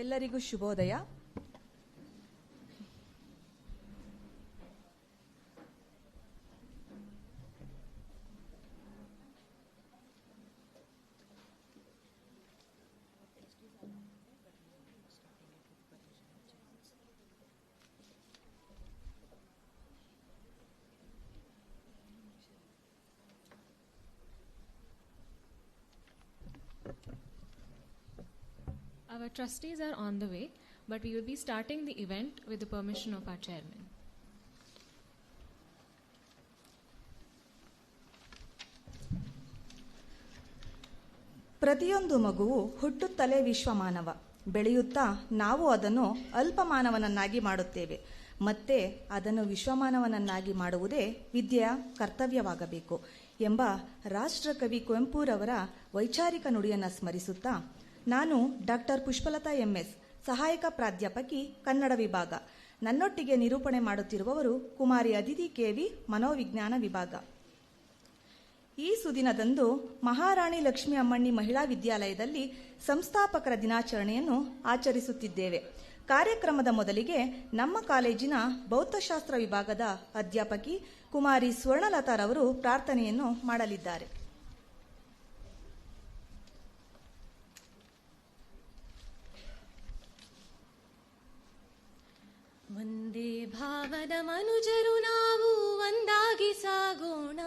ಎಲ್ಲರಿಗೂ ಶುಭೋದಯ. Our trustees are on the way, but we will be starting the event with the permission of our chairman. ಪ್ರತಿಯೊಂದು ಮಗುವು ಹುಟ್ಟುತ್ತಲೇ ವಿಶ್ವಮಾನವ. ಬೆಳೆಯುತ್ತಾ ನಾವು ಅದನ್ನು ಅಲ್ಪಮಾನವನನ್ನಾಗಿ ಮಾಡುತ್ತೇವೆ. ಮತ್ತೆ ಅದನ್ನು ವಿಶ್ವಮಾನವನನ್ನಾಗಿ ಮಾಡುವುದೇ ವಿದ್ಯೆಯ ಕರ್ತವ್ಯವಾಗಬೇಕು ಎಂಬ ರಾಷ್ಟ್ರಕವಿ ಕುವೆಂಪುರವರ ವೈಚಾರಿಕ ನುಡಿಯನ್ನು ಸ್ಮರಿಸುತ್ತಾ ನಾನು ಡಾಕ್ಟರ್ ಪುಷ್ಪಲತಾ MS, ಸಹಾಯಕ ಪ್ರಾಧ್ಯಾಪಕಿ, ಕನ್ನಡ ವಿಭಾಗ. ನನ್ನೊಟ್ಟಿಗೆ ನಿರೂಪಣೆ ಮಾಡುತ್ತಿರುವವರು ಕುಮಾರಿ ಅದಿತಿ KV, ಮನೋವಿಜ್ಞಾನ ವಿಭಾಗ. ಈ ಸುದಿನದಂದು ಮಹಾರಾಣಿ ಲಕ್ಷ್ಮೀ ಅಮ್ಮಣ್ಣಿ ಮಹಿಳಾ ವಿದ್ಯಾಲಯದಲ್ಲಿ ಸಂಸ್ಥಾಪಕರ ದಿನಾಚರಣೆಯನ್ನು ಆಚರಿಸುತ್ತಿದ್ದೇವೆ. ಕಾರ್ಯಕ್ರಮದ ಮೊದಲಿಗೆ ನಮ್ಮ ಕಾಲೇಜಿನ ಭೌತಶಾಸ್ತ್ರ ವಿಭಾಗದ ಅಧ್ಯಾಪಕಿ ಕುಮಾರಿ ಸ್ವರ್ಣಲತಾರವರು ಪ್ರಾರ್ಥನೆಯನ್ನು ಮಾಡಲಿದ್ದಾರೆ. ಒಂದೇ ಭಾವದ ಮನುಜರು ನಾವು ಒಂದಾಗಿ ಸಾಗೋಣ,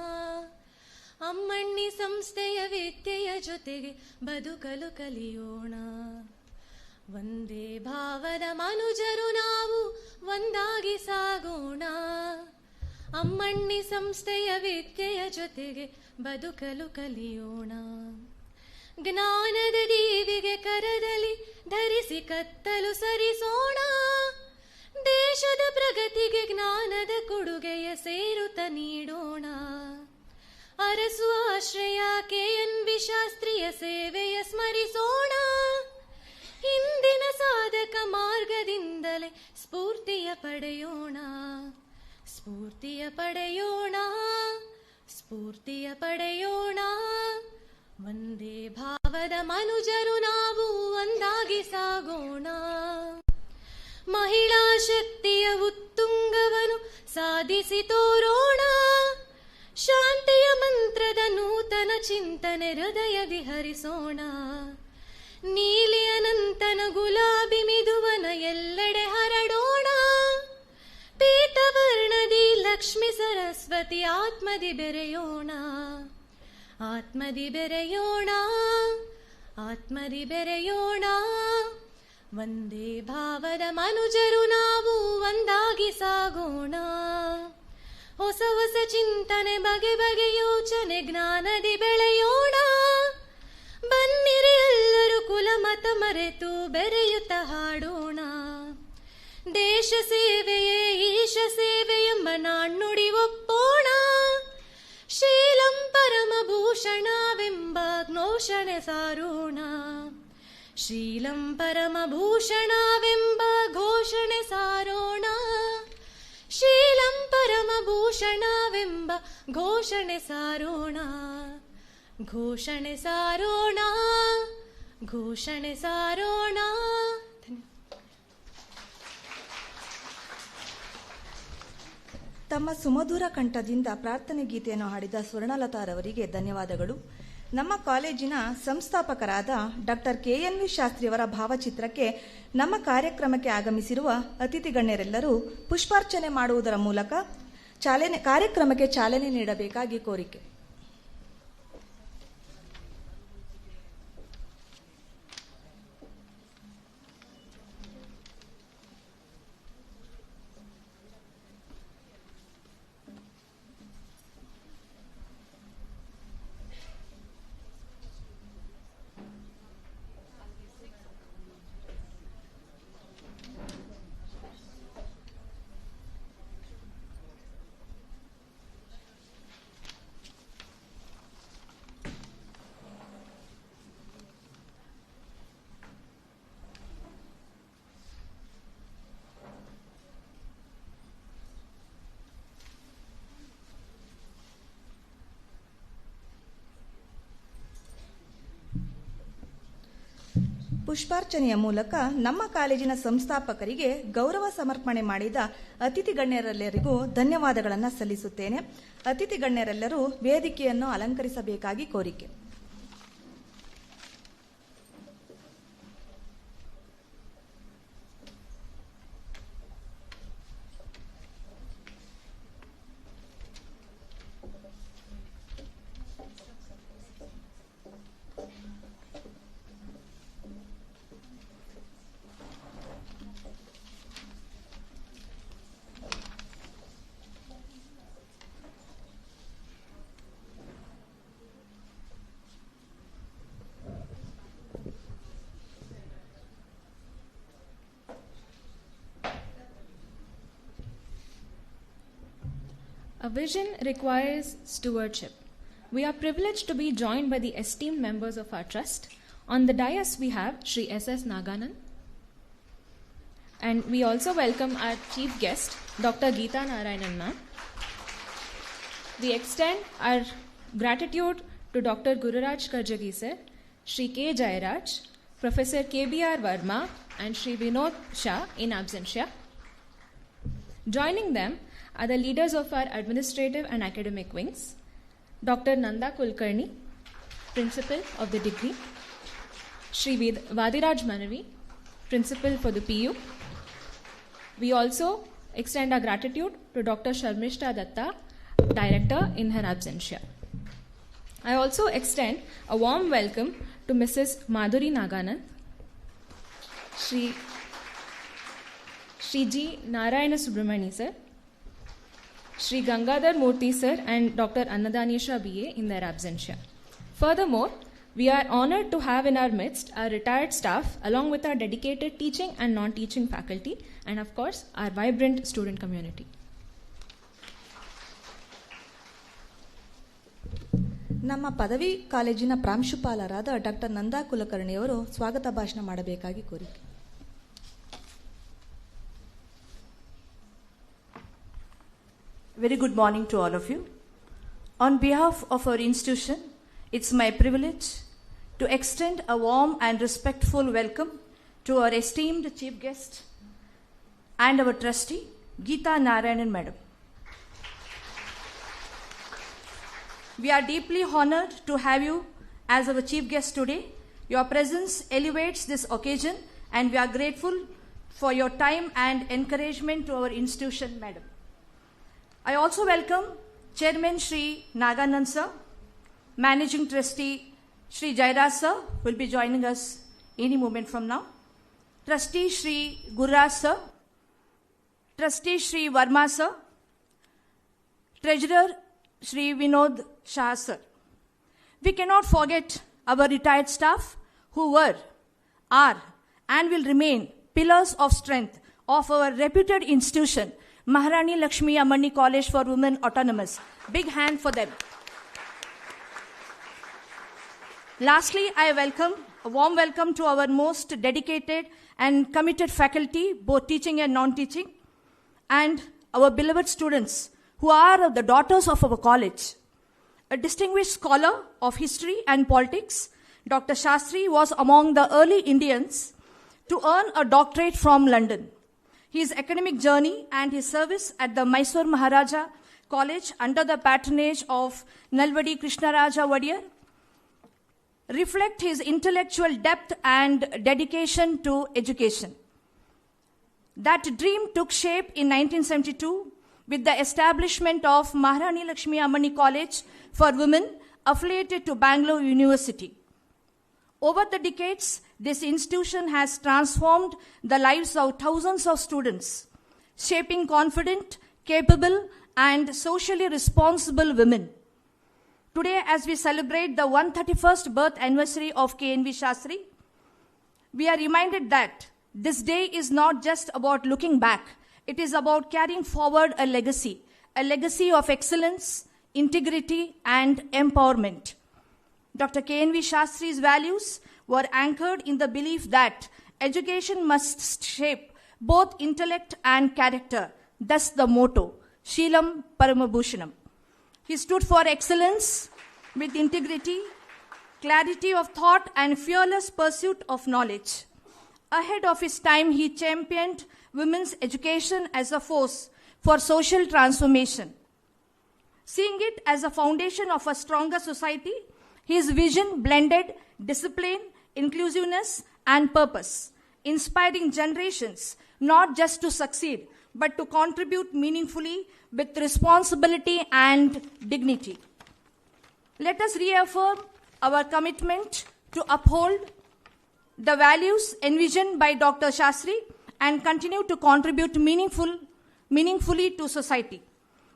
ಅಮ್ಮಣ್ಣಿ ಸಂಸ್ಥೆಯ ವಿದ್ಯೆಯ ಜೊತೆಗೆ ಬದುಕಲು ಕಲಿಯೋಣ. ಒಂದೇ ಭಾವದ ಮನುಜರು ನಾವು ಒಂದಾಗಿ ಸಾಗೋಣ, ಅಮ್ಮಣ್ಣಿ ಸಂಸ್ಥೆಯ ವಿದ್ಯೆಯ ಜೊತೆಗೆ ಬದುಕಲು ಕಲಿಯೋಣ. ಜ್ಞಾನದ ದೀವಿಗೆ ಕರದಲ್ಲಿ ಧರಿಸಿ ಕತ್ತಲು ಸರಿಸೋಣ. ದೇಶದ ಪ್ರಗತಿಗೆ ಜ್ಞಾನದ ಕೊಡುಗೆಯ ಸೇರುತ್ತ ನೀಡೋಣ. ಅರಸು ಆಶ್ರಯ KNV ಶಾಸ್ತ್ರೀಯ ಸೇವೆಯ ಸ್ಮರಿಸೋಣ. ಹಿಂದಿನ ಸಾಧಕ ಮಾರ್ಗದಿಂದಲೇ ಸ್ಫೂರ್ತಿಯ ಪಡೆಯೋಣ. ಸ್ಫೂರ್ತಿಯ ಪಡೆಯೋಣ, ಸ್ಫೂರ್ತಿಯ ಪಡೆಯೋಣ. ಒಂದೇ ಭಾವದ ಮನುಜರು ನಾವು ಒಂದಾಗಿ ಸಾಗೋಣ. ಮಹಿಳಾ ಶಕ್ತಿಯ ಉತ್ತುಂಗವನ್ನು ಸಾಧಿಸಿ ತೋರೋಣ. ಶಾಂತಿಯ ಮಂತ್ರದ ನೂತನ ಚಿಂತನೆ ಹೃದಯದಿ ಹರಿಸೋಣ. ನೀಲಿ ಅನಂತನ ಗುಲಾಬಿ ಮಿದುವನ ಎಲ್ಲೆಡೆ ಹರಡೋಣ. ಪೀತವರ್ಣದಿ ಲಕ್ಷ್ಮಿ ಸರಸ್ವತಿ ಆತ್ಮದಿ ಬೆರೆಯೋಣ. ಆತ್ಮದಿ ಬೆರೆಯೋಣ, ಆತ್ಮದಿ ಬೆರೆಯೋಣ. ಒಂದೇ ಭಾವದ ಮನುಜರು ನಾವು ಒಂದಾಗಿ ಸಾಗೋಣ. ಹೊಸ ಹೊಸ ಚಿಂತನೆ ಬಗೆ ಬಗೆ ಯೋಚನೆ ಜ್ಞಾನದಿ ಬೆಳೆಯೋಣ. ಬನ್ನಿರಿ ಎಲ್ಲರೂ ಕುಲ ಮತ ಮರೆತು ಬೆರೆಯುತ್ತ ಹಾಡೋಣ. ದೇಶ ಸೇವೆಯೇ ಈಶ ಸೇವೆ ಎಂಬ ನಾಣ್ಣುಡಿ ಒಪ್ಪೋಣ. ಶೀಲಂ ಪರಮಭೂಷಣವೆಂಬ ಘೋಷಣೆ ಸಾರೋಣ. ಶೀಲಂ ಪರಮಭೂಷಣವೆಂಬ ಘೋಷಣೆ ಸಾರೋಣ. ಶೀಲಂ ಪರಮಭೂಷಣವೆಂಬ ಘೋಷಣೆ ಸಾರೋಣ. ಘೋಷಣೆ ಸಾರೋಣ, ಘೋಷಣೆ ಸಾರೋಣ. ತಮ್ಮ ಸುಮಧುರ ಕಂಠದಿಂದ ಪ್ರಾರ್ಥನೆ ಗೀತೆಯನ್ನು ಹಾಡಿದ ಸ್ವರ್ಣಲತಾರವರಿಗೆ ಧನ್ಯವಾದಗಳು. ನಮ್ಮ ಕಾಲೇಜಿನ ಸಂಸ್ಥಾಪಕರಾದ ಡಾಕ್ಟರ್ KNV ಶಾಸ್ತ್ರಿಯವರ ಭಾವಚಿತ್ರಕ್ಕೆ ನಮ್ಮ ಕಾರ್ಯಕ್ರಮಕ್ಕೆ ಆಗಮಿಸಿರುವ ಅತಿಥಿ ಗಣ್ಯರೆಲ್ಲರೂ ಪುಷ್ಪಾರ್ಚನೆ ಮಾಡುವುದರ ಮೂಲಕ ಕಾರ್ಯಕ್ರಮಕ್ಕೆ ಚಾಲನೆ ನೀಡಬೇಕಾಗಿ ಕೋರಿಕೆ. ಪುಷ್ಪಾರ್ಚನೆಯ ಮೂಲಕ ನಮ್ಮ ಕಾಲೇಜಿನ ಸಂಸ್ಥಾಪಕರಿಗೆ ಗೌರವ ಸಮರ್ಪಣೆ ಮಾಡಿದ ಅತಿಥಿ ಗಣ್ಯರೆಲ್ಲರಿಗೂ ಧನ್ಯವಾದಗಳನ್ನು ಸಲ್ಲಿಸುತ್ತೇನೆ. ಅತಿಥಿ ಗಣ್ಯರೆಲ್ಲರೂ ವೇದಿಕೆಯನ್ನು ಅಲಂಕರಿಸಬೇಕಾಗಿ ಕೋರಿಕೆ. A vision requires stewardship. We are privileged to be joined by the esteemed members of our trust. On the dais we have Shri S.S. Naganan. And we also welcome our chief guest, Dr. Geeta Narayanan ma'am. We extend our gratitude to Dr. Gururaj Karjagi sir, Shri K. Jairaj, Professor K.B.R. Verma, and Shri Vinod Shah in absentia. Joining them are the leaders of our administrative and academic wings, Dr. Nanda Kulkarni, Principal of the degree, Shri Vadiraj Manavi, Principal for the PU. We also extend our gratitude to Dr. Sharmishta Datta, Director in her absentia. I also extend a warm welcome to Mrs. Madhuri Naganan, Shri G. Narayana Subramani sir, Shri Gangadhar Murthy sir and Dr. Annadanisha BA in their absentia. Furthermore, We are honored to have in our midst our retired staff along with our dedicated teaching and non-teaching faculty and of course our vibrant student community. ನಮ್ಮ ಪದವಿ ಕಾಲೇಜಿನ ಪ್ರಾಂಶುಪಾಲರಾದ doctor ನಂದಾ ಕುಲಕರ್ಣಿಯವರು ಸ್ವಾಗತ ಭಾಷಣ ಮಾಡಬೇಕಾಗಿ ಕೋರಿಕೆ. Very good morning to all of you. On behalf of our institution, it's my privilege to extend a warm and respectful welcome to our esteemed chief guest and our trustee, Geeta Narayanan Madam. We are deeply honored to have you as our chief guest today. Your presence elevates this occasion and we are grateful for your time and encouragement to our institution, Madam. I also welcome Chairman Shri Naganand Sir, Managing Trustee Shri Jairaj Sir will be joining us any moment from now, Trustee Shri Gurraj Sir, Trustee Shri Verma Sir, Treasurer Shri Vinod Shah Sir. We cannot forget our retired staff who were, are and will remain pillars of strength of our reputed institution, Maharani Lakshmi Ammani College for Women Autonomous. Big hand for them. Lastly, I welcome, a warm welcome to our most dedicated and committed faculty, both teaching and non-teaching, and our beloved students who are the daughters of our college. A distinguished scholar of history and politics, Dr. Shastri was among the early Indians to earn a doctorate from London. His academic journey and his service at the Mysore Maharaja College under the patronage of Nalvadi Krishnaraja Vadiyar reflect his intellectual depth and dedication to education. That dream took shape in 1972 with the establishment of Maharani Lakshmi Ammani College for Women affiliated to Bangalore University. Over the decades, this institution has transformed the lives of thousands of students, shaping confident, capable, and socially responsible women. Today, as we celebrate the 131st birth anniversary of KNV Shastri, we are reminded that this day is not just about looking back. It is about carrying forward a legacy of excellence, integrity, and empowerment. Dr. KNV Shastri's values were anchored in the belief that education must shape both intellect and character, thus the motto, Sheelam Paramabhushanam. He stood for excellence with integrity, clarity of thought, and fearless pursuit of knowledge. Ahead of his time, he championed women's education as a force for social transformation. Seeing it as a foundation of a stronger society, his vision blended discipline, inclusiveness, and purpose, inspiring generations not just to succeed, but to contribute meaningfully with responsibility and dignity. Let us reaffirm our commitment to uphold the values envisioned by Dr. Shastri and continue to contribute meaningfully to society.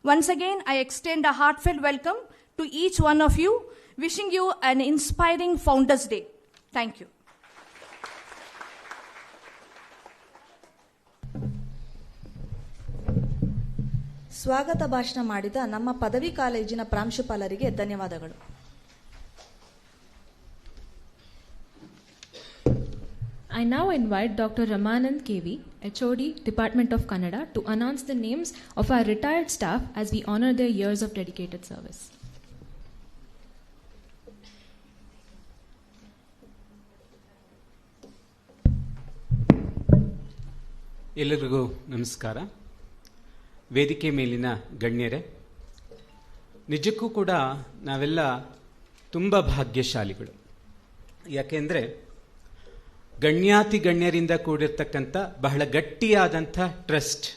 Once again, I extend a heartfelt welcome to each one of you, wishing you an inspiring Founders Day. Thank you. ಸ್ವಾಗತ ಭಾಷಣ ಮಾಡಿದ ನಮ್ಮ ಪದವಿ ಕಾಲೇಜಿನ ಪ್ರಾಂಶುಪಾಲರಿಗೆ ಧನ್ಯವಾದಗಳು. I now invite Dr. Ramanand KV, HOD, Department of Kannada, to announce the names of our retired staff as we honor their years of dedicated service. ಎಲ್ಲರಿಗೂ ನಮಸ್ಕಾರ. ವೇದಿಕೆ ಮೇಲಿನ ಗಣ್ಯರೇ, ನಿಜಕ್ಕೂ ಕೂಡ ನಾವೆಲ್ಲ ತುಂಬ ಭಾಗ್ಯಶಾಲಿಗಳು. ಯಾಕೆಂದರೆ ಗಣ್ಯಾತಿ ಗಣ್ಯರಿಂದ ಕೂಡಿರ್ತಕ್ಕಂಥ ಬಹಳ ಗಟ್ಟಿಯಾದಂಥ ಟ್ರಸ್ಟ್.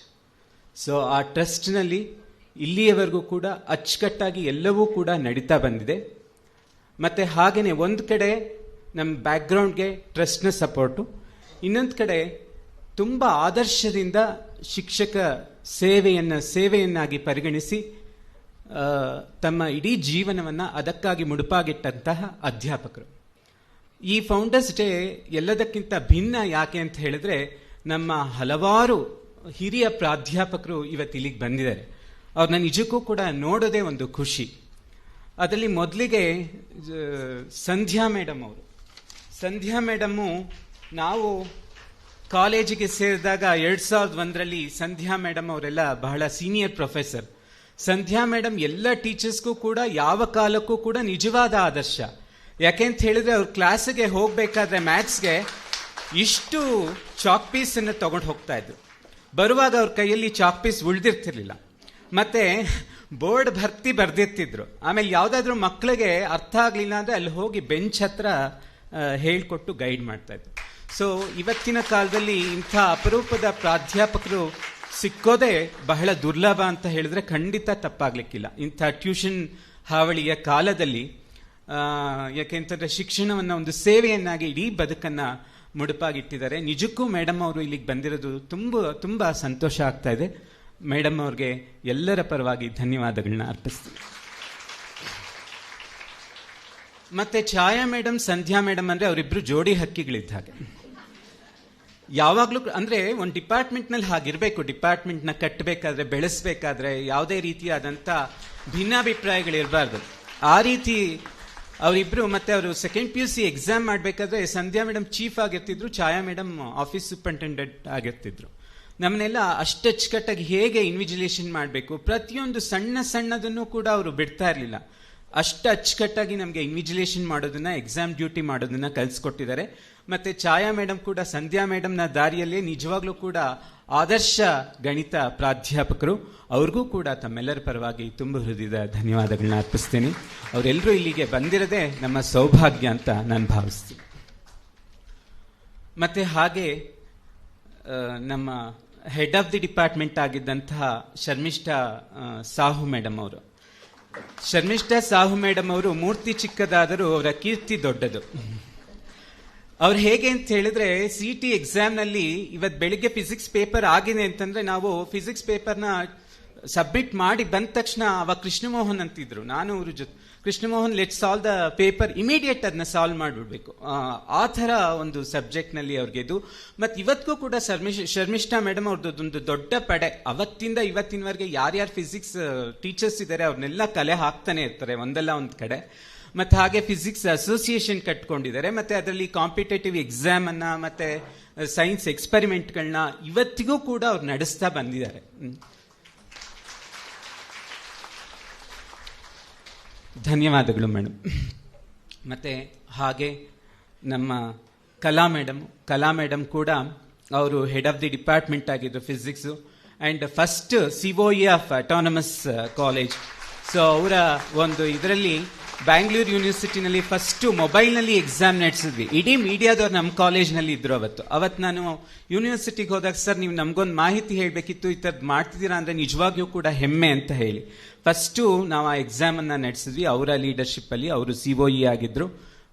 ಸೊ ಆ ಟ್ರಸ್ಟ್ನಲ್ಲಿ ಇಲ್ಲಿಯವರೆಗೂ ಕೂಡ ಅಚ್ಚುಕಟ್ಟಾಗಿ ಎಲ್ಲವೂ ಕೂಡ ನಡೀತಾ ಬಂದಿದೆ. ಮತ್ತು ಹಾಗೆಯೇ ಒಂದು ಕಡೆ ನಮ್ಮ ಬ್ಯಾಕ್ಗ್ರೌಂಡ್ಗೆ ಟ್ರಸ್ಟ್ನ ಸಪೋರ್ಟು, ಇನ್ನೊಂದು ಕಡೆ ತುಂಬ ಆದರ್ಶದಿಂದ ಶಿಕ್ಷಕ ಸೇವೆಯನ್ನಾಗಿ ಪರಿಗಣಿಸಿ ತಮ್ಮ ಇಡೀ ಜೀವನವನ್ನು ಅದಕ್ಕಾಗಿ ಮುಡುಪಾಗಿಟ್ಟಂತಹ ಅಧ್ಯಾಪಕರು. ಈ ಫೌಂಡರ್ಸ್ ಡೇ ಎಲ್ಲದಕ್ಕಿಂತ ಭಿನ್ನ ಯಾಕೆ ಅಂತ ಹೇಳಿದ್ರೆ, ನಮ್ಮ ಹಲವಾರು ಹಿರಿಯ ಪ್ರಾಧ್ಯಾಪಕರು ಇವತ್ತು ಇಲ್ಲಿಗೆ ಬಂದಿದ್ದಾರೆ. ಅವ್ರನ್ನ ನಿಜಕ್ಕೂ ಕೂಡ ನೋಡೋದೇ ಒಂದು ಖುಷಿ. ಅದರಲ್ಲಿ ಮೊದಲಿಗೆ ಸಂಧ್ಯಾ ಮೇಡಮ್ ಅವರು. ಸಂಧ್ಯಾ ಮೇಡಮ್ಮು ನಾವು ಕಾಲೇಜಿಗೆ ಸೇರಿದಾಗ 2001ರಲ್ಲಿ ಸಂಧ್ಯಾ ಮೇಡಮ್ ಅವರೆಲ್ಲ ಬಹಳ ಸೀನಿಯರ್ ಪ್ರೊಫೆಸರ್. ಸಂಧ್ಯಾ ಮೇಡಮ್ ಎಲ್ಲ ಟೀಚರ್ಸ್ಗೂ ಕೂಡ ಯಾವ ಕಾಲಕ್ಕೂ ಕೂಡ ನಿಜವಾದ ಆದರ್ಶ. ಯಾಕೆಂತ ಹೇಳಿದ್ರೆ ಅವ್ರ ಕ್ಲಾಸ್ಗೆ ಹೋಗ್ಬೇಕಾದ್ರೆ ಮ್ಯಾಥ್ಸ್ಗೆ ಇಷ್ಟು ಚಾಕ್ ಪೀಸ್ ಅನ್ನು ತಗೊಂಡು ಹೋಗ್ತಾ ಇದ್ರು. ಬರುವಾಗ ಅವ್ರ ಕೈಯಲ್ಲಿ ಚಾಕ್ ಪೀಸ್ ಉಳಿದಿರ್ತಿರ್ಲಿಲ್ಲ. ಮತ್ತೆ ಬೋರ್ಡ್ ಭರ್ತಿ ಬರ್ದಿರ್ತಿದ್ರು. ಆಮೇಲೆ ಯಾವ್ದಾದ್ರು ಮಕ್ಕಳಿಗೆ ಅರ್ಥ ಆಗ್ಲಿಲ್ಲ ಅಂದ್ರೆ ಅಲ್ಲಿ ಹೋಗಿ ಬೆಂಚ್ ಹತ್ರ ಹೇಳ್ಕೊಟ್ಟು ಗೈಡ್ ಮಾಡ್ತಾ ಇದ್ರು. ಸೊ ಇವತ್ತಿನ ಕಾಲದಲ್ಲಿ ಇಂಥ ಅಪರೂಪದ ಪ್ರಾಧ್ಯಾಪಕರು ಸಿಕ್ಕೋದೇ ಬಹಳ ದುರ್ಲಭ ಅಂತ ಹೇಳಿದ್ರೆ ಖಂಡಿತ ತಪ್ಪಾಗ್ಲಿಕ್ಕಿಲ್ಲ. ಇಂಥ ಟ್ಯೂಷನ್ ಹಾವಳಿಯ ಕಾಲದಲ್ಲಿ ಯಾಕೆಂತಂದ್ರೆ ಶಿಕ್ಷಣವನ್ನ ಒಂದು ಸೇವೆಯನ್ನಾಗಿ ಇಡೀ ಬದುಕನ್ನ ಮುಡುಪಾಗಿಟ್ಟಿದ್ದಾರೆ. ನಿಜಕ್ಕೂ ಮೇಡಮ್ ಅವರು ಇಲ್ಲಿಗೆ ಬಂದಿರೋದು ತುಂಬಾ ಸಂತೋಷ ಆಗ್ತಾ ಇದೆ. ಮೇಡಮ್ ಅವ್ರಿಗೆ ಎಲ್ಲರ ಪರವಾಗಿ ಧನ್ಯವಾದಗಳನ್ನ ಅರ್ಪಿಸ್ತೀನಿ. ಮತ್ತೆ ಛಾಯಾ ಮೇಡಮ್, ಸಂಧ್ಯಾ ಮೇಡಮ್ ಅಂದ್ರೆ ಅವರಿಬ್ರು ಜೋಡಿ ಹಕ್ಕಿಗಳಿದ್ದ ಹಾಗೆ. ಯಾವಾಗ್ಲೂ ಅಂದ್ರೆ ಒಂದು ಡಿಪಾರ್ಟ್ಮೆಂಟ್ನಲ್ಲಿ ಹಾಗಿರ್ಬೇಕು. ಡಿಪಾರ್ಟ್ಮೆಂಟ್ನ ಕಟ್ಟಬೇಕಾದ್ರೆ, ಬೆಳೆಸಬೇಕಾದ್ರೆ ಯಾವುದೇ ರೀತಿಯಾದಂಥ ಭಿನ್ನಾಭಿಪ್ರಾಯಗಳಿರಬಾರ್ದು. ಆ ರೀತಿ ಅವರಿಬ್ರು. ಮತ್ತೆ ಅವರು ಸೆಕೆಂಡ್ PUC ಎಕ್ಸಾಮ್ ಮಾಡಬೇಕಾದ್ರೆ ಸಂಧ್ಯಾ ಮೇಡಮ್ ಚೀಫ್ ಆಗಿರ್ತಿದ್ರು, ಛಾಯಾ ಮೇಡಮ್ ಆಫೀಸ್ ಸೂಪರಿಂಟೆಂಡೆಂಟ್ ಆಗಿರ್ತಿದ್ರು. ನಮ್ಮನ್ನೆಲ್ಲ ಅಷ್ಟು ಅಚ್ಚುಕಟ್ಟಾಗಿ ಹೇಗೆ ಇನ್ವಿಜಿಲೇಷನ್ ಮಾಡಬೇಕು, ಪ್ರತಿಯೊಂದು ಸಣ್ಣದನ್ನು ಕೂಡ ಅವರು ಬಿಡ್ತಾ ಇರಲಿಲ್ಲ. ಅಷ್ಟು ಅಚ್ಚುಕಟ್ಟಾಗಿ ನಮಗೆ ಇನ್ವಿಜಿಲೇಷನ್ ಮಾಡೋದನ್ನ, ಎಕ್ಸಾಮ್ ಡ್ಯೂಟಿ ಮಾಡೋದನ್ನ ಕಲಿಸ್ಕೊಟ್ಟಿದ್ದಾರೆ. ಮತ್ತೆ ಛಾಯಾ ಮೇಡಮ್ ಕೂಡ ಸಂಧ್ಯಾ ಮೇಡಮ್ನ ದಾರಿಯಲ್ಲೇ ನಿಜವಾಗ್ಲೂ ಕೂಡ ಆದರ್ಶ ಗಣಿತ ಪ್ರಾಧ್ಯಾಪಕರು. ಅವ್ರಿಗೂ ಕೂಡ ತಮ್ಮೆಲ್ಲರ ಪರವಾಗಿ ತುಂಬ ಹೃದಯದ ಧನ್ಯವಾದಗಳನ್ನ ಅರ್ಪಿಸ್ತೀನಿ. ಅವರೆಲ್ಲರೂ ಇಲ್ಲಿಗೆ ಬಂದಿರದೆ ನಮ್ಮ ಸೌಭಾಗ್ಯ ಅಂತ ನಾನು ಭಾವಿಸ್ತೀನಿ. ಮತ್ತೆ ಹಾಗೆ ನಮ್ಮ ಹೆಡ್ ಆಫ್ ದಿ ಡಿಪಾರ್ಟ್ಮೆಂಟ್ ಆಗಿದ್ದಂತಹ ಶರ್ಮಿಷ್ಠಾ ಸಾಹು ಮೇಡಮ್ ಅವರು. ಶರ್ಮಿಷ್ಠಾ ಸಾಹು ಮೇಡಮ್ ಅವರು ಮೂರ್ತಿ ಚಿಕ್ಕದಾದರೂ ಅವರ ಕೀರ್ತಿ ದೊಡ್ಡದು. ಅವ್ರು ಹೇಗೆ ಅಂತ ಹೇಳಿದ್ರೆ, CT ಎಕ್ಸಾಮ್ನಲ್ಲಿ ಇವತ್ತು ಬೆಳಿಗ್ಗೆ ಫಿಸಿಕ್ಸ್ ಪೇಪರ್ ಆಗಿದೆ ಅಂತಂದ್ರೆ ನಾವು ಫಿಸಿಕ್ಸ್ ಪೇಪರ್ನ ಸಬ್ಮಿಟ್ ಮಾಡಿ ಬಂದ ತಕ್ಷಣ ಅವಾಗ ಕೃಷ್ಣಮೋಹನ್ ಅಂತಿದ್ರು, ನಾನು ಅವ್ರ ಜೊತೆ, Krishnamohan let solve the paper, immediate ಅದನ್ನ ಸಾಲ್ವ್ ಮಾಡಿಬಿಡ್ಬೇಕು. ಆ ಥರ ಒಂದು ಸಬ್ಜೆಕ್ಟ್ನಲ್ಲಿ ಅವ್ರಿಗೆ ಇದು. ಮತ್ತು ಇವತ್ತಿಗೂ ಕೂಡ ಶರ್ಮಿಷ್ಠಾ ಮೇಡಮ್ ಅವ್ರದ್ದೊಂದು ದೊಡ್ಡ ಪಡೆ. ಅವತ್ತಿಂದ ಇವತ್ತಿನವರೆಗೆ ಯಾರ್ಯಾರು ಫಿಸಿಕ್ಸ್ ಟೀಚರ್ಸ್ ಇದ್ದಾರೆ ಅವ್ರನ್ನೆಲ್ಲ ಕಲೆ ಹಾಕ್ತಾನೆ ಇರ್ತಾರೆ ಒಂದಲ್ಲ ಒಂದು ಕಡೆ. ಮತ್ತೆ ಹಾಗೆ ಫಿಸಿಕ್ಸ್ ಅಸೋಸಿಯೇಷನ್ ಕಟ್ಕೊಂಡಿದ್ದಾರೆ. ಮತ್ತೆ ಅದರಲ್ಲಿ ಕಾಂಪಿಟೇಟಿವ್ ಎಕ್ಸಾಮ್ ಅನ್ನ ಮತ್ತೆ ಸೈನ್ಸ್ ಎಕ್ಸ್ಪೆರಿಮೆಂಟ್ಗಳನ್ನ ಇವತ್ತಿಗೂ ಕೂಡ ಅವ್ರು ನಡೆಸ್ತಾ ಬಂದಿದ್ದಾರೆ. ಧನ್ಯವಾದಗಳು ಮೇಡಮ್. ಮತ್ತೆ ಹಾಗೆ ನಮ್ಮ ಕಲಾ ಮೇಡಮ್ ಕೂಡ ಅವರು ಹೆಡ್ ಆಫ್ ದಿ ಡಿಪಾರ್ಟ್ಮೆಂಟ್ ಆಗಿದ್ರು physics, and first COE of autonomous college. So ಅವರ ಒಂದು ಇದರಲ್ಲಿ ಬ್ಯಾಂಗ್ಳೂರ್ ಯೂನಿವರ್ಸಿಟಿನಲ್ಲಿ ಫಸ್ಟ್ ಮೊಬೈಲ್ನಲ್ಲಿ ಎಕ್ಸಾಮ್ ನಡೆಸಿದ್ವಿ. ಇಡೀ ಮೀಡಿಯಾದವ್ರು ನಮ್ಮ ಕಾಲೇಜ್ನಲ್ಲಿ ಇದ್ರು ಅವತ್ತು ನಾನು ಯೂನಿವರ್ಸಿಟಿಗೆ ಹೋದಾಗ, ಸರ್ ನೀವು ನಮಗೊಂದು ಮಾಹಿತಿ ಹೇಳಬೇಕಿತ್ತು, ಈ ಥರದ್ದು ಮಾಡ್ತಿದ್ದೀರಾ ಅಂದರೆ ನಿಜವಾಗಿಯೂ ಕೂಡ ಹೆಮ್ಮೆ ಅಂತ ಹೇಳಿ ಫಸ್ಟು ನಾವು ಆ ಎಕ್ಸಾಮ್ ಅನ್ನ ನಡೆಸಿದ್ವಿ. ಅವರ ಲೀಡರ್ಶಿಪ್ ಅಲ್ಲಿ ಅವರು COE ಆಗಿದ್ರು.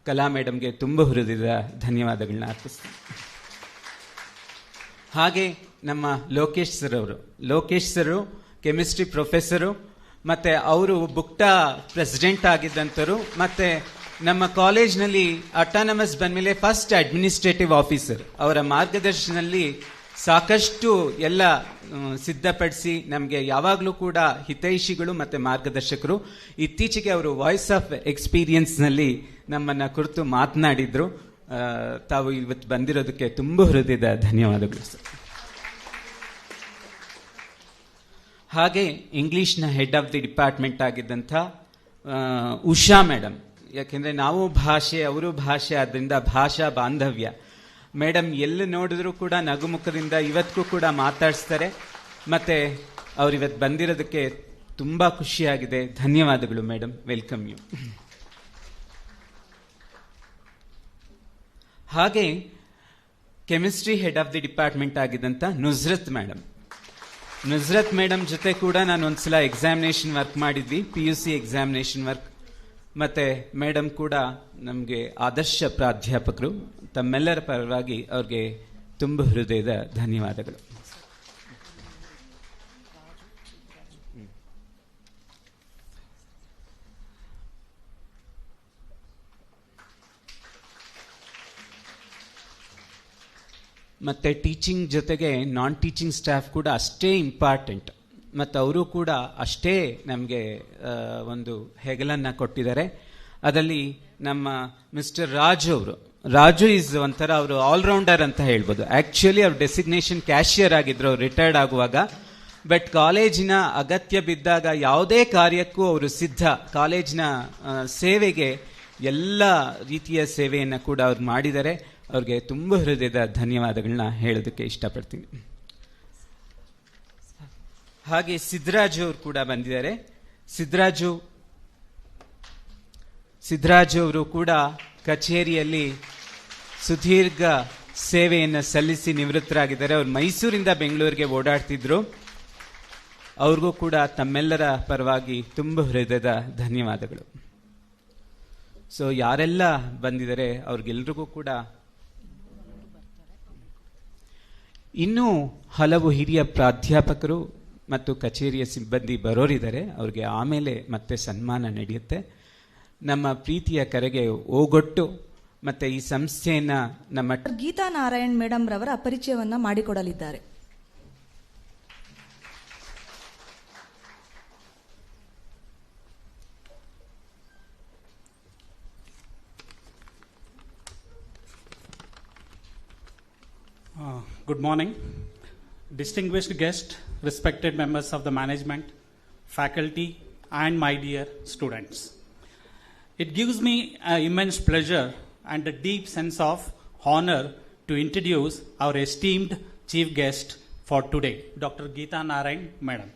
ಕಲಾ ಮೇಡಮ್ಗೆ ತುಂಬ ಹೃದಯದ ಧನ್ಯವಾದಗಳನ್ನ ಅರ್ಪಿಸ್ತೀನಿ. ಹಾಗೆ ನಮ್ಮ ಲೋಕೇಶ್ ಸರ್ ಕೆಮಿಸ್ಟ್ರಿ ಪ್ರೊಫೆಸರು, ಮತ್ತೆ ಅವರು ಬುಕ್ಟಾ ಪ್ರೆಸಿಡೆಂಟ್ ಆಗಿದ್ದಂಥರು. ಮತ್ತೆ ನಮ್ಮ ಕಾಲೇಜ್ನಲ್ಲಿ ಅಟಾನಮಸ್ ಬಂದ್ಮೇಲೆ ಫಸ್ಟ್ ಅಡ್ಮಿನಿಸ್ಟ್ರೇಟಿವ್ ಆಫೀಸರ್. ಅವರ ಮಾರ್ಗದರ್ಶನದಲ್ಲಿ ಸಾಕಷ್ಟು ಎಲ್ಲ ಸಿದ್ಧಪಡಿಸಿ ನಮಗೆ ಯಾವಾಗಲೂ ಕೂಡ ಹಿತೈಷಿಗಳು ಮತ್ತೆ ಮಾರ್ಗದರ್ಶಕರು. ಇತ್ತೀಚೆಗೆ ಅವರು ವಾಯ್ಸ್ ಆಫ್ ಎಕ್ಸ್ಪೀರಿಯನ್ಸ್ನಲ್ಲಿ ನಮ್ಮನ್ನ ಕುರಿತು ಮಾತನಾಡಿದ್ರು. ತಾವು ಇವತ್ತು ಬಂದಿರೋದಕ್ಕೆ ತುಂಬ ಹೃದಯದ ಧನ್ಯವಾದಗಳು ಸರ್. ಹಾಗೆ ಇಂಗ್ಲಿಷ್ನ ಹೆಡ್ ಆಫ್ ದಿ ಡಿಪಾರ್ಟ್ಮೆಂಟ್ ಆಗಿದ್ದಂಥ ಉಷಾ ಮೇಡಮ್. ಯಾಕೆಂದ್ರೆ ನಾವು ಭಾಷೆ, ಅವರು ಭಾಷೆ, ಆದ್ರಿಂದ ಭಾಷಾ ಬಾಂಧವ್ಯ. ಮೇಡಮ್ ಎಲ್ಲಿ ನೋಡಿದ್ರು ಕೂಡ ನಗುಮುಖದಿಂದ ಇವತ್ತಿಗೂ ಕೂಡ ಮಾತಾಡಿಸ್ತಾರೆ. ಮತ್ತೆ ಅವ್ರು ಇವತ್ತು ಬಂದಿರೋದಕ್ಕೆ ತುಂಬಾ ಖುಷಿಯಾಗಿದೆ. ಧನ್ಯವಾದಗಳು ಮೇಡಮ್. Welcome you. ಹಾಗೆ chemistry head of the department ಆಗಿದ್ದಂಥ ನುಜ್ರತ್ ಮೇಡಮ್ ಜೊತೆ ಕೂಡ ನಾನು ಒಂದ್ಸಲ ಎಕ್ಸಾಮಿನೇಷನ್ ವರ್ಕ್ ಮಾಡಿದ್ವಿ, PUC ಎಕ್ಸಾಮಿನೇಷನ್ ವರ್ಕ್. ಮತ್ತೆ ಮೇಡಮ್ ಕೂಡ ನಮಗೆ ಆದರ್ಶ ಪ್ರಾಧ್ಯಾಪಕರು. ತಮ್ಮೆಲ್ಲರ ಪರವಾಗಿ ಅವ್ರಿಗೆ ತುಂಬ ಹೃದಯದ ಧನ್ಯವಾದಗಳು. ಮತ್ತು ಟೀಚಿಂಗ್ ಜೊತೆಗೆ ನಾನ್ ಟೀಚಿಂಗ್ ಸ್ಟಾಫ್ ಕೂಡ ಅಷ್ಟೇ ಇಂಪಾರ್ಟೆಂಟ್, ಮತ್ತು ಅವರು ಕೂಡ ಅಷ್ಟೇ ನಮಗೆ ಒಂದು ಹೆಗಲನ್ನು ಕೊಟ್ಟಿದ್ದಾರೆ. ಅದರಲ್ಲಿ ನಮ್ಮ ಮಿಸ್ಟರ್ ರಾಜು ಈಸ್ ಒಂಥರ ಅವರು ಆಲ್ರೌಂಡರ್ ಅಂತ ಹೇಳ್ಬೋದು. ಆ್ಯಕ್ಚುಲಿ ಅವ್ರ ಡೆಸಿಗ್ನೇಷನ್ ಕ್ಯಾಶಿಯರ್ ಆಗಿದ್ರು ಅವ್ರು ರಿಟೈರ್ಡ್ ಆಗುವಾಗ. ಬಟ್ ಕಾಲೇಜಿನ ಅಗತ್ಯ ಬಿದ್ದಾಗ ಯಾವುದೇ ಕಾರ್ಯಕ್ಕೂ ಅವರು ಸಿದ್ಧ. ಕಾಲೇಜಿನ ಸೇವೆಗೆ ಎಲ್ಲ ರೀತಿಯ ಸೇವೆಯನ್ನು ಕೂಡ ಅವ್ರು ಮಾಡಿದ್ದಾರೆ. ಅವ್ರಿಗೆ ತುಂಬ ಹೃದಯದ ಧನ್ಯವಾದಗಳನ್ನ ಹೇಳೋದಕ್ಕೆ ಇಷ್ಟಪಡ್ತೀನಿ. ಹಾಗೆ ಸಿದ್ದರಾಜು ಅವರು ಕೂಡ ಬಂದಿದ್ದಾರೆ. ಸಿದ್ದರಾಜು ಅವರು ಕೂಡ ಕಚೇರಿಯಲ್ಲಿ ಸುದೀರ್ಘ ಸೇವೆಯನ್ನು ಸಲ್ಲಿಸಿ ನಿವೃತ್ತರಾಗಿದ್ದಾರೆ. ಅವರು ಮೈಸೂರಿಂದ ಬೆಂಗಳೂರಿಗೆ ಓಡಾಡ್ತಿದ್ರು. ಅವ್ರಿಗೂ ಕೂಡ ತಮ್ಮೆಲ್ಲರ ಪರವಾಗಿ ತುಂಬ ಹೃದಯದ ಧನ್ಯವಾದಗಳು. ಸೊ ಯಾರೆಲ್ಲ ಬಂದಿದ್ದಾರೆ ಅವ್ರಿಗೆಲ್ರಿಗೂ ಕೂಡ ಇನ್ನೂ ಹಲವು ಹಿರಿಯ ಪ್ರಾಧ್ಯಾಪಕರು ಮತ್ತು ಕಚೇರಿಯ ಸಿಬ್ಬಂದಿ ಬರೋರಿದ್ದಾರೆ. ಅವ್ರಿಗೆ ಆಮೇಲೆ ಮತ್ತೆ ಸನ್ಮಾನ ನಡೆಯುತ್ತೆ. ನಮ್ಮ ಪ್ರೀತಿಯ ಕರೆಗೆ ಓಗೊಟ್ಟು ಮತ್ತೆ ಈ ಸಂಸ್ಥೆಯನ್ನ ನಮ್ಮ ಗೀತಾ ನಾರಾಯಣ್ ಮೇಡಮ್ ರವರ ಪರಿಚಯವನ್ನ ಮಾಡಿಕೊಡಲಿದ್ದಾರೆ. Good morning, distinguished guests, respected members of the management, faculty, and my dear students. It gives me an immense pleasure and a deep sense of honor to introduce our esteemed chief guest for today, Dr. Geeta Narayan Madam.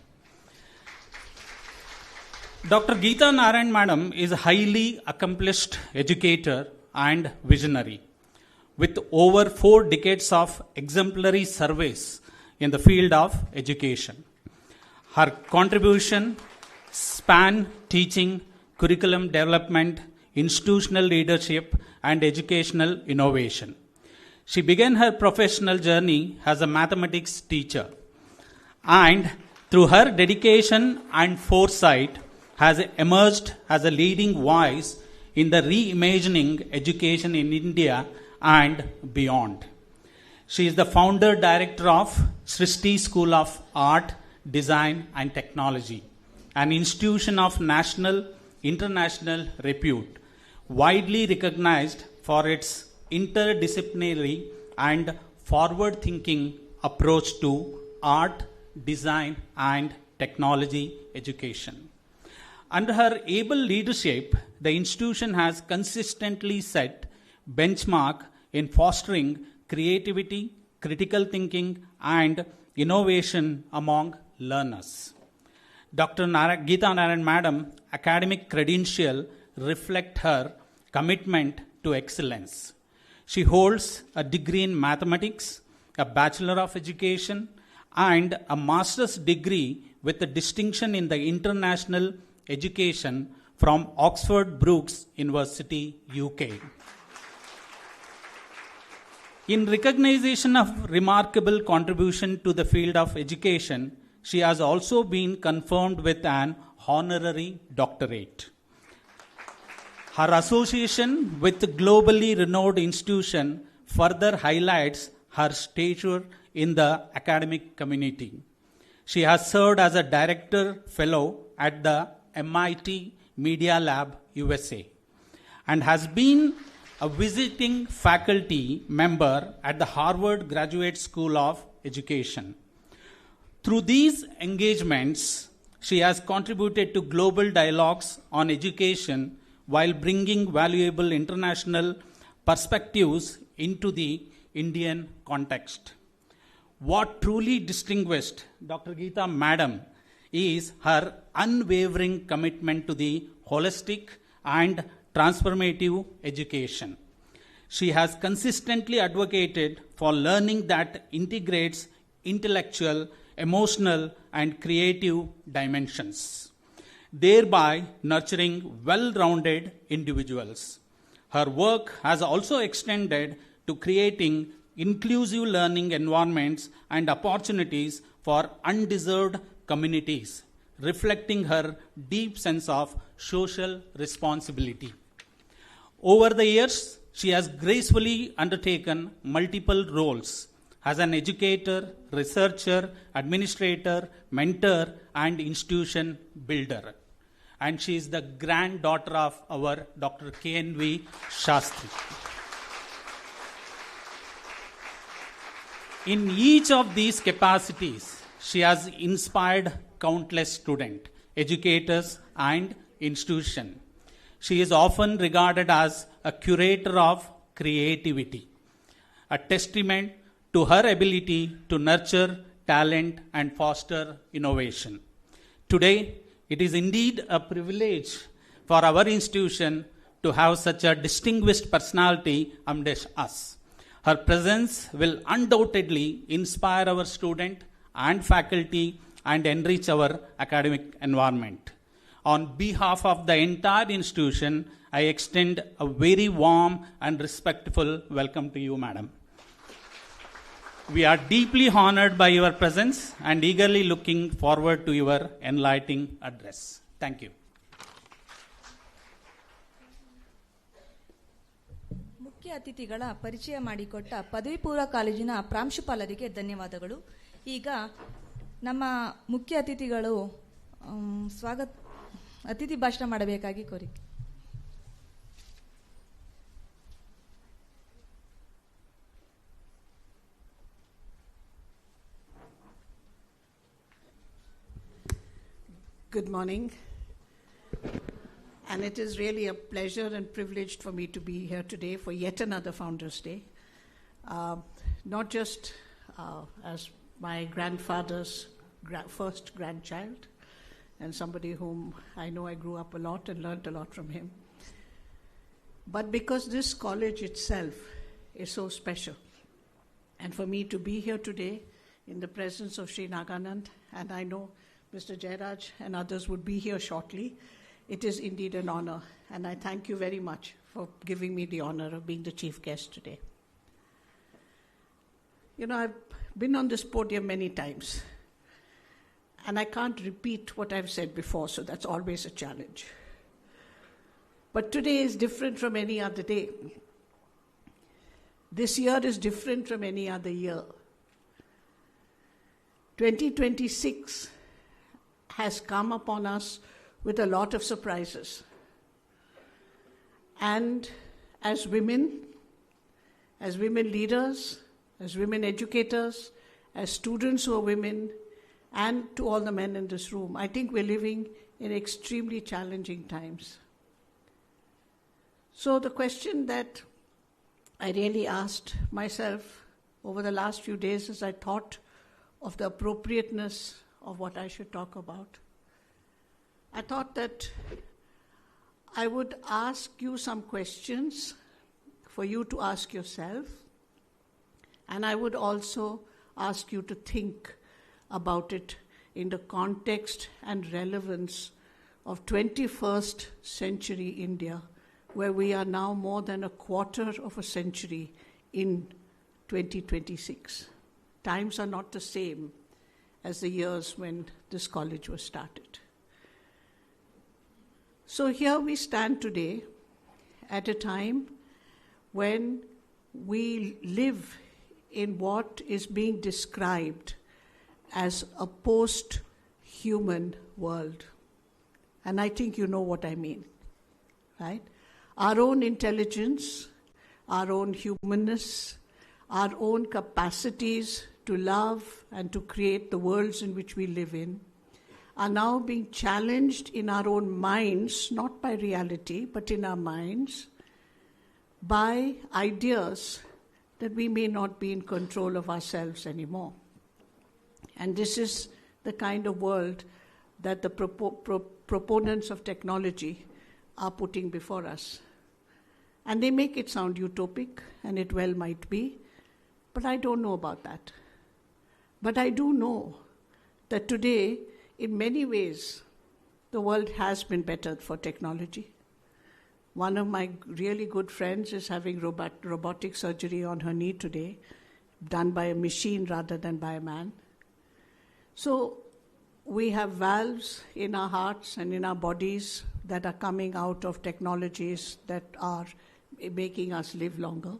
Dr. Geeta Narayan Madam is a highly accomplished educator and visionary, with over 4 decades of exemplary service in the field of education. Her contribution span teaching, curriculum development, institutional leadership, and educational innovation. She began her professional journey as a mathematics teacher, and through her dedication and foresight has emerged as a leading voice in the reimagining education in India and beyond. She is the founder director of Srishti School of Art, Design and Technology, an institution of national, international repute, widely recognized for its interdisciplinary and forward-thinking approach to art, design and technology education. Under her able leadership, the institution has consistently set benchmark in fostering creativity, critical thinking, and innovation among learners. Dr. Geeta Narayan Madam academic credentials reflect her commitment to excellence. She holds a degree in mathematics, a Bachelor of Education, and a master's degree with a distinction in the international education from Oxford Brookes University, UK. In recognition of remarkable contribution to the field of education, she has also been confirmed with an honorary doctorate. Her association with the globally renowned institution further highlights her stature in the academic community. She has served as a director fellow at the MIT Media Lab, USA, and has been a visiting faculty member at the Harvard Graduate School of Education. Through these engagements, she has contributed to global dialogues on education while bringing valuable international perspectives into the Indian context. What truly distinguished Dr. Geeta Madam is her unwavering commitment to the holistic and transformative education. She has consistently advocated for learning that integrates intellectual, emotional, and creative dimensions, thereby nurturing well-rounded individuals. Her work has also extended to creating inclusive learning environments and opportunities for undeserved communities, reflecting her deep sense of social responsibility. Over the years, she has gracefully undertaken multiple roles, as an educator, researcher, administrator, mentor, and institution builder. And she is the granddaughter of our Dr. K.N.V. Shastri. In each of these capacities, she has inspired countless students, educators, and institutions. She is often regarded as a curator of creativity, a testament to her ability to nurture talent and foster innovation. Today, it is indeed a privilege for our institution to have such a distinguished personality amongst us. Her presence will undoubtedly inspire our students and faculty and enrich our academic environment. On behalf of the entire institution, I extend a very warm and respectful welcome to you, Madam. We are deeply honored by your presence and eagerly looking forward to your enlightening address. Thank you. ಮುಖ್ಯ ಅತಿಥಿಗಳ ಪರಿಚಯ ಮಾಡಿಕೊಟ್ಟ ಪದವಿ ಪೂರ್ವ ಕಾಲೇಜಿನ ಪ್ರಾಂಶುಪಾಲರಿಗೆ ಧನ್ಯವಾದಗಳು. ಈಗ ನಮ್ಮ ಮುಖ್ಯ ಅತಿಥಿಗಳು ಅತಿಥಿ ಭಾಷಣ ಮಾಡಬೇಕಾಗಿ ಕೋರಿಕೆ. Good morning. And it is really a pleasure and privilege for me to be here today for yet another Founders' Day. Not just as my grandfather's first grandchild and somebody whom I know I grew up a lot and learned a lot from him, but because this college itself is so special. And for me to be here today in the presence of Sri Naganand, and I know Mr. Jairaj and others would be here shortly, it is indeed an honor. And I thank you very much for giving me the honor of being the chief guest today. You know, I've been on this podium many times, and I can't repeat what I've said before, so that's always a challenge. But today is different from any other day. This year is different from any other year. 2026 has come upon us with a lot of surprises. And as women leaders, as women educators, as students who are women, and to all the men in this room, I think we're living in extremely challenging times. So the question that I really asked myself over the last few days as I thought of the appropriateness of what I should talk about, I thought that I would ask you some questions for you to ask yourself, and I would also ask you to think about it in the context and relevance of 21st century India, where we are now more than a quarter of a century in 2026. Times are not the same as the years when this college was started. So here we stand today at a time when we live in what is being described as a post-human world. And I think you know what I mean, right? Our own intelligence, our own humanness, our own capacities to love and to create the worlds in which we live in are now being challenged in our own minds, not by reality, but in our minds, by ideas that we may not be in control of ourselves anymore. And this is the kind of world that the proponents of technology are putting before us. And they make it sound utopic, and it well might be, but I don't know about that. But I do know that today, in many ways, the world has been better for technology. One of my really good friends is having robotic surgery on her knee today, done by a machine rather than by a man. So we have valves in our hearts and in our bodies that are coming out of technologies that are making us live longer.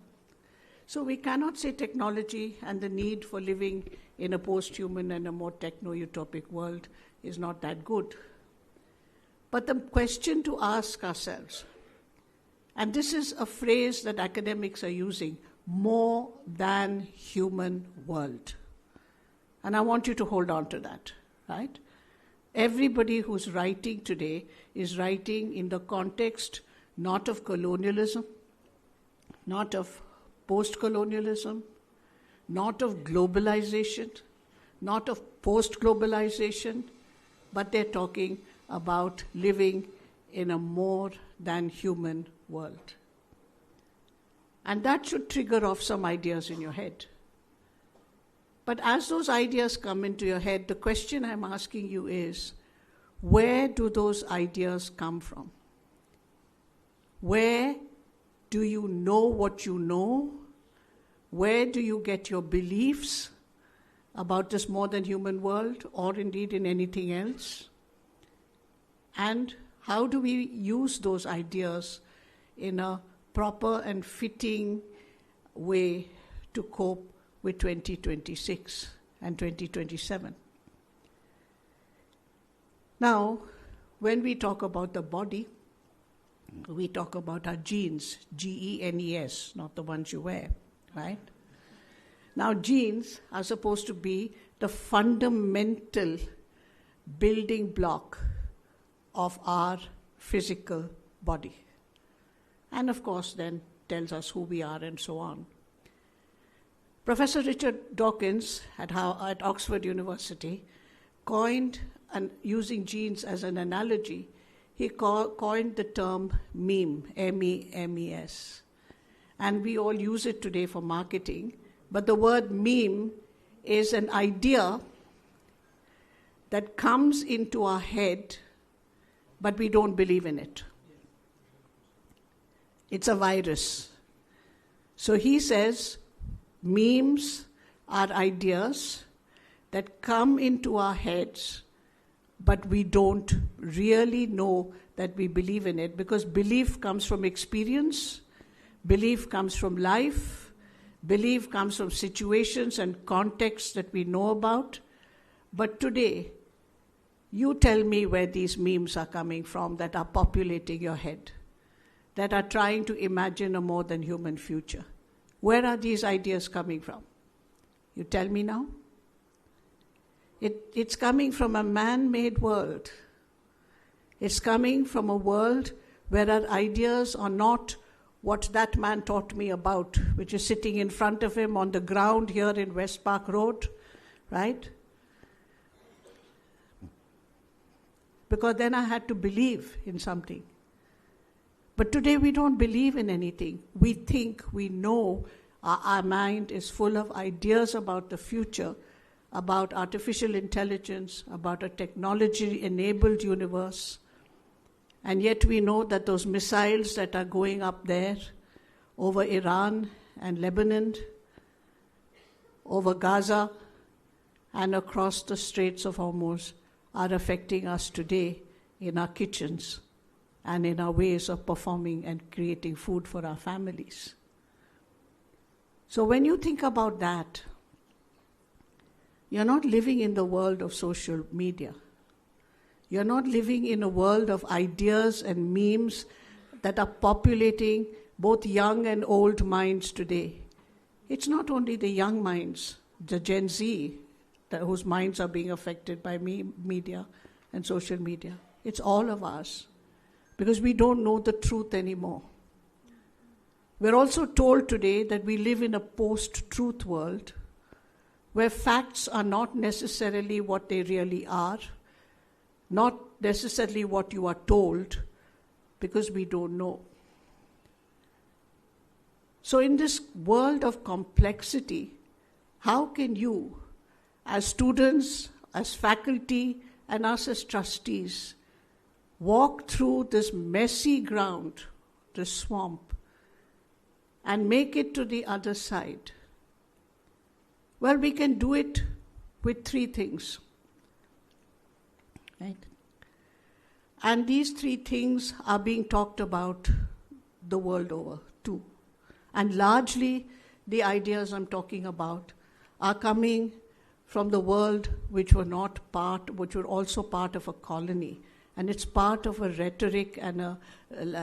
So we cannot say technology and the need for living in a post-human and a more techno-utopic world is not that good. But the question to ask ourselves, and this is a phrase that academics are using, more than human world. And I want you to hold on to that, right? Everybody who's writing today is writing in the context not of colonialism, not of post-colonialism, not of globalization, not of post-globalization, but they're talking about living in a more than human world. And that should trigger off some ideas in your head. But as those ideas come into your head, the question I'm asking you is, where do those ideas come from? Where do you know what you know? Where do you get your beliefs about this more than human world, or indeed in anything else? And how do we use those ideas in a proper and fitting way to cope with 2026 and 2027? Now, when we talk about the body, we talk about our genes, G-E-N-E-S, not the ones you wear, right? Now, genes are supposed to be the fundamental building block of our physical body. And of course, then tells us who we are and so on. Professor Richard Dawkins at Oxford University coined, and using genes as an analogy, he coined the term meme, M-E-M-E-S. And we all use it today for marketing, but the word meme is an idea that comes into our head, but we don't believe in it. It's a virus. So he says memes are ideas that come into our heads, but we don't really know that we believe in it, because belief comes from experience, belief comes from life, belief comes from situations and contexts that we know about. But today, you tell me where these memes are coming from that are populating your head, that are trying to imagine a more than human future. Where are these ideas coming from? You tell me now? It's coming from a man-made world. It's coming from a world where our ideas are not what that man taught me about, which is sitting in front of him on the ground here in West Park Road, right? Because then I had to believe in something. But today we don't believe in anything. We think we know. Our mind is full of ideas about the future, about artificial intelligence, about a technology-enabled universe. And yet we know that those missiles that are going up there over Iran and Lebanon, over Gaza, and across the Straits of Hormuz are affecting us today in our kitchens and in our ways of performing and creating food for our families. So when you think about that, you're not living in the world of social media. You're not living in a world of ideas and memes that are populating both young and old minds today. It's not only the young minds, the Gen Z, whose minds are being affected by media and social media. It's all of us, because we don't know the truth anymore. We're also told today that we live in a post-truth world, where facts are not necessarily what they really are, not necessarily what you are told, because we don't know. So in this world of complexity, how can you, as students, as faculty, and us as trustees, walk through this messy ground, this swamp, and make it to the other side? Well, we can do it with three things. Right? And these three things are being talked about the world over too. And largely, the ideas I'm talking about are coming from the world which were also part of a colony. And it's part of a rhetoric and a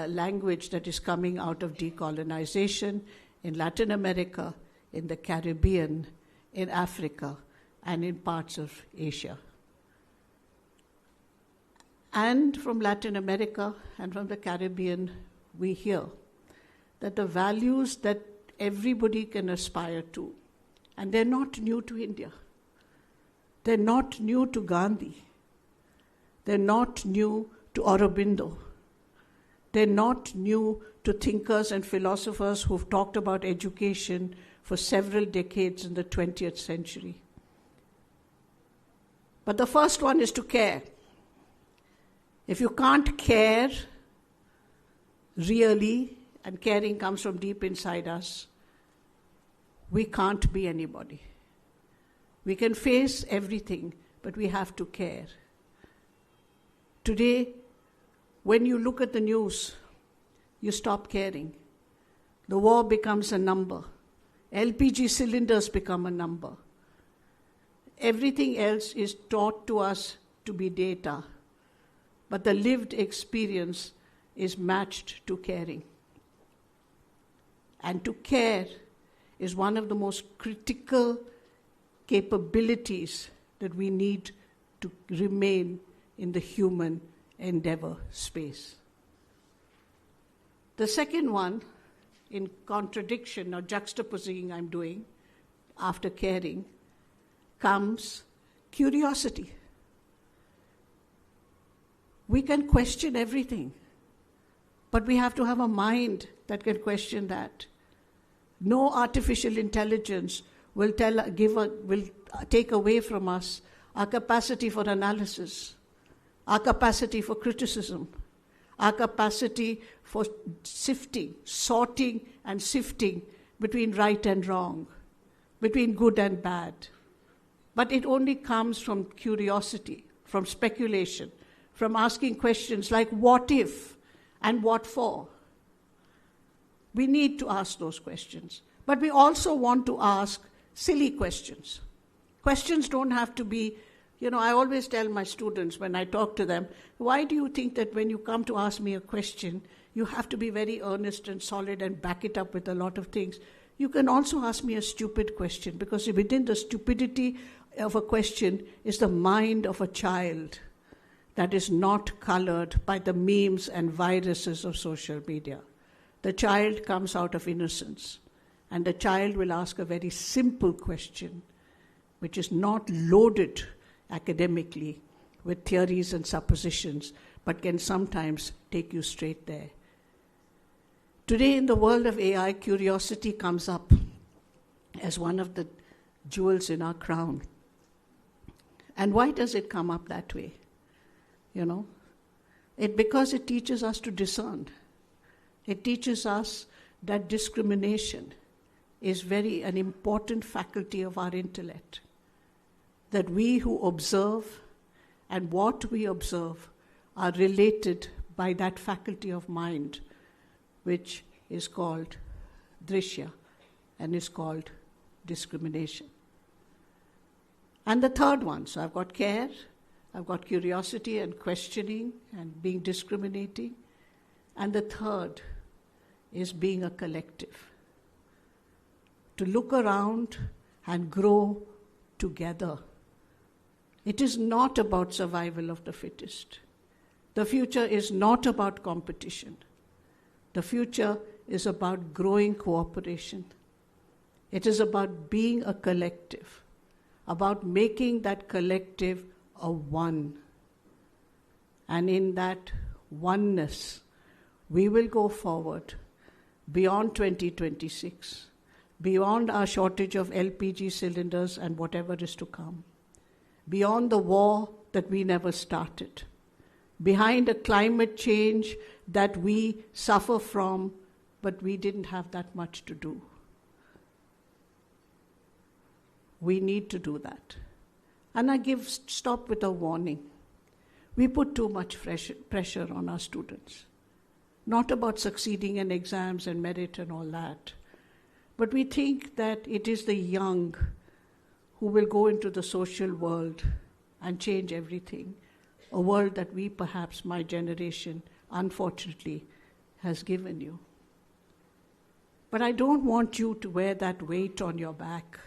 language that is coming out of decolonization in Latin America, in the Caribbean, in Africa, and in parts of Asia. And from Latin America and from the Caribbean, we hear that the values that everybody can aspire to, and they're not new to India. They're not new to Gandhi. They're not new to Aurobindo. They're not new to thinkers and philosophers who've talked about education for several decades in the 20th century. But the first one is to care. If you can't care really, and caring comes from deep inside us, we can't be anybody. We can face everything, but we have to care. Today, when you look at the news, you stop caring. The war becomes a number. LPG cylinders become a number. Everything else is taught to us to be data, but the lived experience is matched to caring. And to care is one of the most critical capabilities that we need to remain in the human endeavor space. The second one, in contradiction or juxtaposing I'm doing after caring, comes curiosity. We can question everything, but we have to have a mind that can question that. No artificial intelligence will take away from us our capacity for analysis, our capacity for criticism, our capacity for sorting and sifting between right and wrong, between good and bad. But it only comes from curiosity, from speculation, from asking questions like what if and what for. We need to ask those questions. But we also want to ask silly questions. Questions don't have to be, I always tell my students when I talk to them, why do you think that when you come to ask me a question, you have to be very earnest and solid and back it up with a lot of things? You can also ask me a stupid question, because within the stupidity of a question is the mind of a child that is not colored by the memes and viruses of social media. The child comes out of innocence, and the child will ask a very simple question, which is not loaded academically with theories and suppositions, but can sometimes take you straight there. Today, in the world of AI, curiosity comes up as one of the jewels in our crown. And why does it come up that way? Because it teaches us to discern. It teaches us that discrimination is an important faculty of our intellect. That we who observe and what we observe are related by that faculty of mind, which is called drishya and is called discrimination. And the third one, so I've got care, I've got curiosity and questioning and being discriminating. And the third is being a collective. To look around and grow together. It is not about survival of the fittest. The future is not about competition. The future is about growing cooperation. It is about being a collective, about making that collective a one. And in that oneness, we will go forward beyond 2026, beyond our shortage of LPG cylinders and whatever is to come, beyond the war that we never started, behind a climate change that we suffer from, but we didn't have that much to do. We need to do that. And I stop with a warning. We put too much pressure on our students. Not about succeeding in exams and merit and all that, But we think that it is the young who will go into the social world and change everything, a world that we, perhaps my generation, unfortunately, has given you. But I don't want you to wear that weight on your back.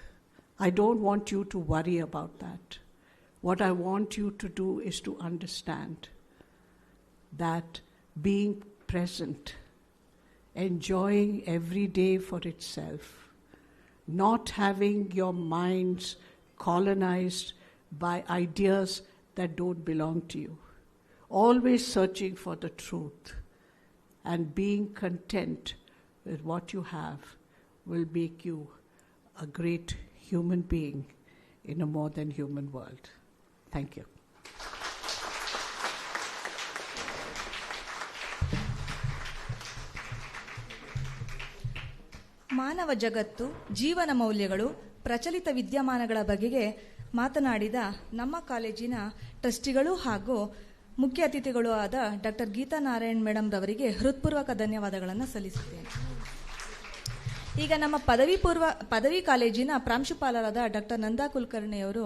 I don't want you to worry about that. What I want you to do is to understand that being present, enjoying every day for itself, not having your minds colonized by ideas that don't belong to you, always searching for the truth and being content with what you have will make you a great human being in a more than human world. Thank you. ಮಾನವ ಜಗತ್ತು, ಜೀವನ ಮೌಲ್ಯಗಳು, ಪ್ರಚಲಿತ ವಿದ್ಯಮಾನಗಳ ಬಗೆಗೆ ಮಾತನಾಡಿದ ನಮ್ಮ ಕಾಲೇಜಿನ ಟ್ರಸ್ಟಿಗಳು ಹಾಗೂ ಮುಖ್ಯ ಅತಿಥಿಗಳು ಆದ ಡಾಕ್ಟರ್ ಗೀತಾ ನಾರಾಯಣ್ ಮೇಡಮ್ ರವರಿಗೆ ಹೃತ್ಪೂರ್ವಕ ಧನ್ಯವಾದಗಳನ್ನು ಸಲ್ಲಿಸುತ್ತೇನೆ. ಈಗ ನಮ್ಮ ಪದವಿ ಕಾಲೇಜಿನ ಪ್ರಾಂಶುಪಾಲರಾದ ಡಾಕ್ಟರ್ ನಂದಾ ಕುಲಕರ್ಣಿಯವರು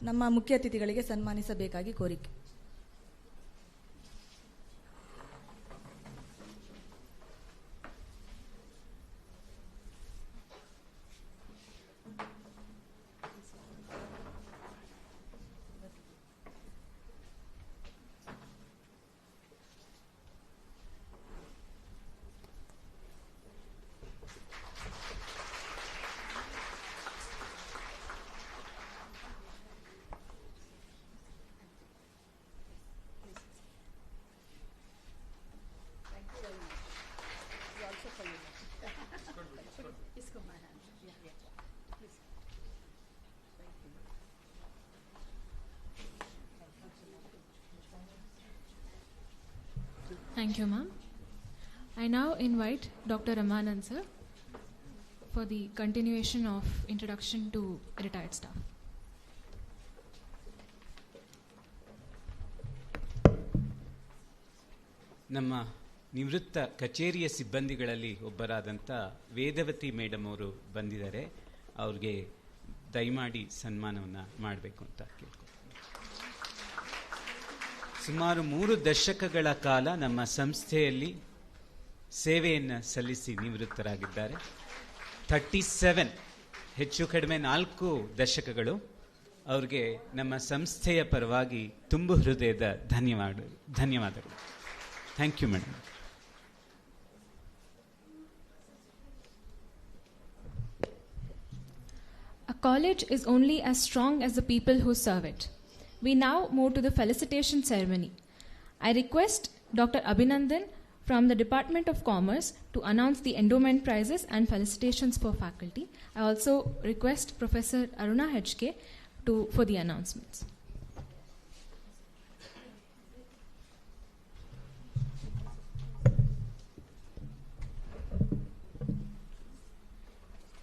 ನಮ್ಮ ಮುಖ್ಯ ಅತಿಥಿಗಳಿಗೆ ಸನ್ಮಾನಿಸಬೇಕಾಗಿ ಕೋರಿಕೆ. Thank you, ma'am. I now invite Dr. Ramanand sir for the continuation of introduction to retired staff. ನಮ್ಮ ನಿವೃತ್ತ ಕಚೇರಿಯ ಸಿಬ್ಬಂದಿಗಳಲ್ಲಿ ಒಬ್ಬರಾದಂಥ ವೇದವತಿ ಮೇಡಮ್ ಅವರು ಬಂದಿದ್ದಾರೆ. ಅವ್ರಿಗೆ ದಯಮಾಡಿ ಸನ್ಮಾನವನ್ನು ಮಾಡಬೇಕು ಅಂತ ಕೇಳ್ಕೊಳ್ತೀನಿ. ಸುಮಾರು 3 ದಶಕಗಳ ಕಾಲ ನಮ್ಮ ಸಂಸ್ಥೆಯಲ್ಲಿ ಸೇವೆಯನ್ನು ಸಲ್ಲಿಸಿ ನಿವೃತ್ತರಾಗಿದ್ದಾರೆ. 37 ಹೆಚ್ಚು ಕಡಿಮೆ 4 ದಶಕಗಳು. ಅವ್ರಿಗೆ ನಮ್ಮ ಸಂಸ್ಥೆಯ ಪರವಾಗಿ ತುಂಬು ಹೃದಯದ ಧನ್ಯವಾದಗಳು. Thank you madam. A college is only as strong as the people who serve it. We now move to the felicitation ceremony. I request Dr. Abhinandan from the Department of Commerce to announce the endowment prizes and felicitations for faculty. I also request Professor Aruna HK for the announcements.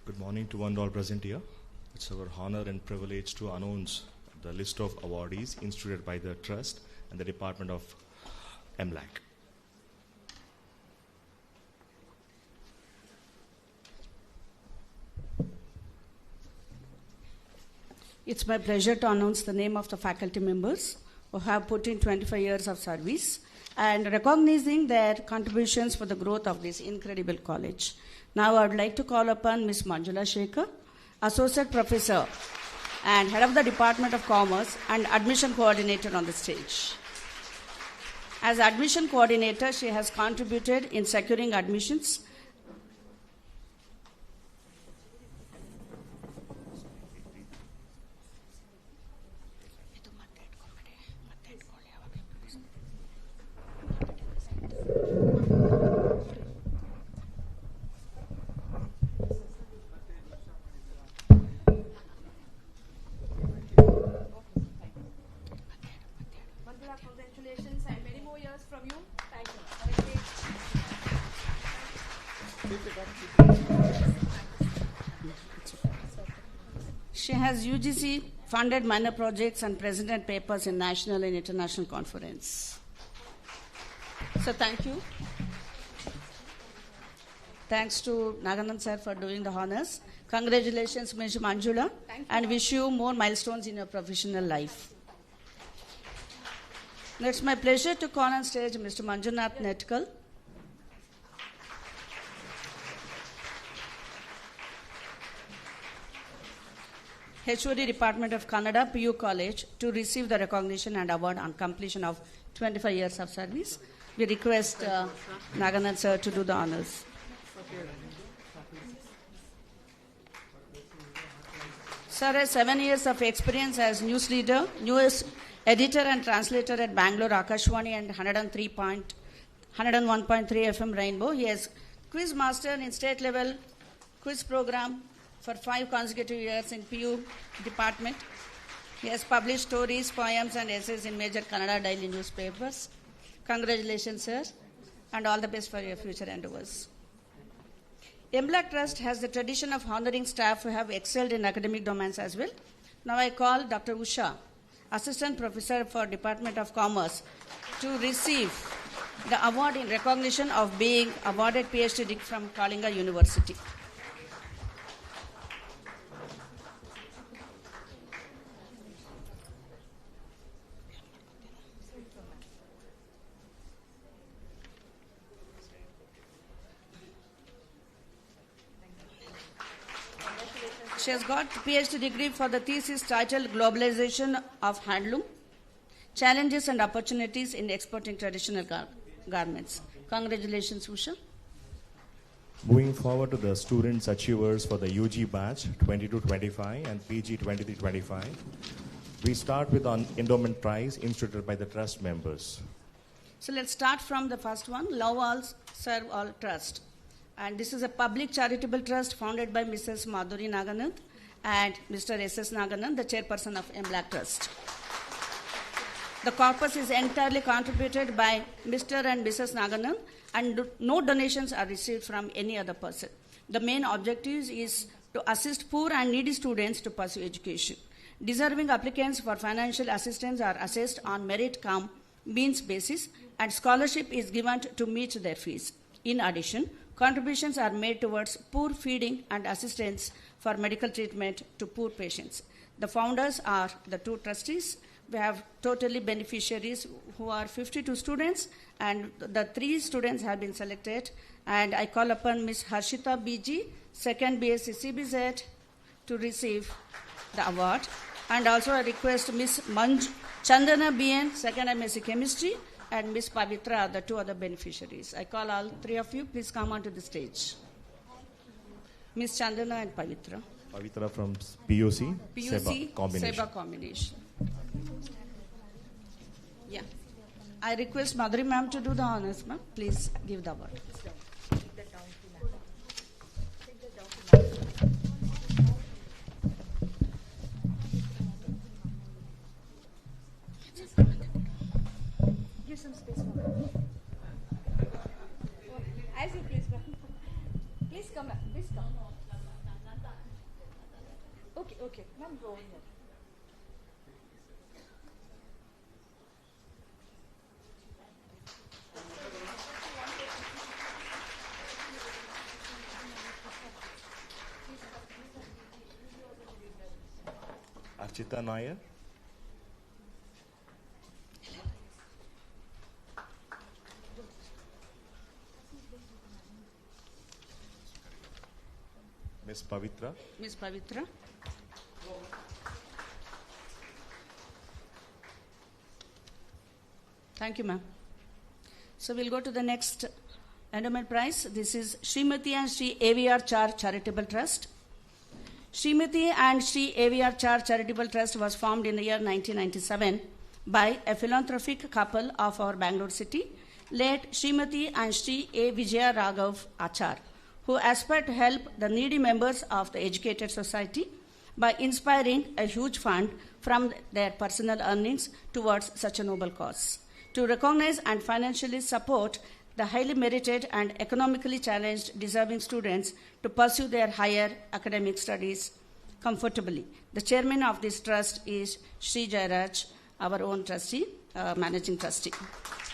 Good morning to one and all present here. It's our honor and privilege to announce the list of awardees instituted by the Trust and the Department of MLAC. It's my pleasure to announce the name of the faculty members who have put in 25 years of service and recognizing their contributions for the growth of this incredible college. Now I would like to call upon Ms. Manjula Shekhar, Associate Professor and Head of the Department of Commerce and Admission Coordinator on the stage. As Admission Coordinator, she has contributed in securing admissions Congratulations and many more years from you. Thank you. She has UGC funded minor projects and presented papers in national and international conference. So thank you. Thanks to Naganand sir for doing the honors. Congratulations, Ms. Manjula, and wish you more milestones in your professional life. Now it's my pleasure to call on stage Mr. Manjunath Netkal. HOD Department of Kannada, PU College, to receive the recognition and award on completion of 25 years of service. We request Naganand sir to do the honors. Sir has 7 years of experience as news leader, news editor and translator at Bangalore Akashwani and 101.3 FM Rainbow. He has quiz master in state level quiz program for 5 consecutive years in PU department. He has published stories, poems and essays in major Kannada daily newspapers. Congratulations, sir, and all the best for your future endeavors. MBLAC Trust has the tradition of honoring staff who have excelled in academic domains as well. Now I call Dr. Usha, Assistant Professor for Department of Commerce, to receive the award in recognition of being awarded PhD degree from Kalinga University. She has got PhD degree for the thesis titled Globalization of Handloom, Challenges and Opportunities in Exporting Traditional Garments. Congratulations, Usha. Moving forward to the students achievers for the UG batch 22-25 and PG 23-25. We start with an endowment prize instituted by the trust members. So let's start from the first one, Love All, Serve All Trust. And this is a public charitable trust founded by Mrs. Madhuri Naganand and Mr. S.S. Naganand, the chairperson of MBLAC Trust. The corpus is entirely contributed by Mr. and Mrs. Naganand, and no donations are received from any other person. The main objective is to assist poor and needy students to pursue education. Deserving applicants for financial assistance are assessed on merit-cum-means basis, and scholarship is given to meet their fees. In addition, contributions are made towards poor feeding and assistance for medical treatment to poor patients. The founders are the 2 trustees. We have totally beneficiaries who are 52 students, and the 3 students have been selected. And I call upon Ms. Harshita BG, 2nd BSc CBZ, to receive the award. And also I request Ms. Chandana BN, 2nd MSc Chemistry, and Ms. Pavitra, the 2 other beneficiaries. I call all 3 of you, please come onto the stage. Ms. Chandana and Pavitra. Pavitra from PUC, PUC, SEBA combination. SEBA combination. Yeah. I request Madhuri ma'am to do the honors, ma'am. Please give the award. Give some space for me. As you please, ma'am. Please come, ma'am. Please come. Okay. Ma'am, go on here. Archita Nair. Ms. Pavitra. Ms. Pavitra. Thank you, ma'am. So we'll go to the next endowment prize. This is Srimati and Sri AVR Char Charitable Trust. Srimati and Sri AVR Char Charitable Trust was formed in the year 1997 by a philanthropic couple of our Bangalore city, late Srimati and Sri A. Vijaya Raghav Achar, who aspire to help the needy members of the educated society by inspiring a huge fund from their personal earnings towards such a noble cause, to recognize and financially support the highly merited and economically challenged deserving students to pursue their higher academic studies comfortably. The chairman of this trust is Sri Jairaj, our own trustee, managing trustee.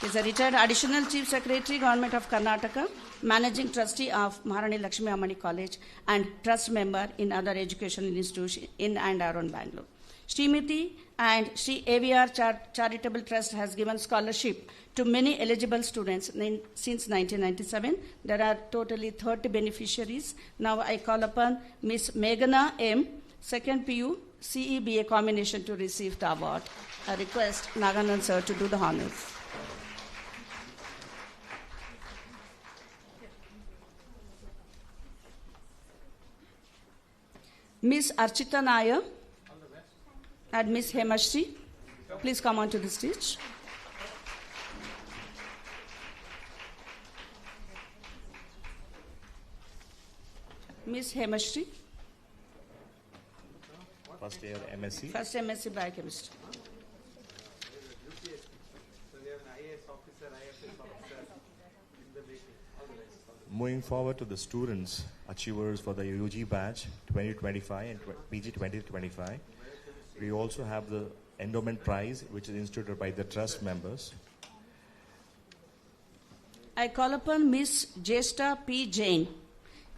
He is a retired Additional Chief Secretary, Government of Karnataka, Managing Trustee of Maharani Lakshmi Ammani College, and Trust Member in other educational institutions in and around Bangalore. Srimati and Sri AVR Charitable Trust has given scholarship to many eligible students since 1997. There are totally 30 beneficiaries. Now I call upon Ms. Meghana M., 2nd PU, CEBA combination to receive the award. I request Naganand sir to do the honors. Ms. Archita Nair and Ms. Hemashri, please come onto the stage. Ms. Hemashri. First year MSc. First MSc Biochemistry. Moving forward to the students, achievers for the UG batch 2025 and PG 2025, we also have the endowment prize, which is instituted by the trust members. I call upon Ms. Jesta P. Jain,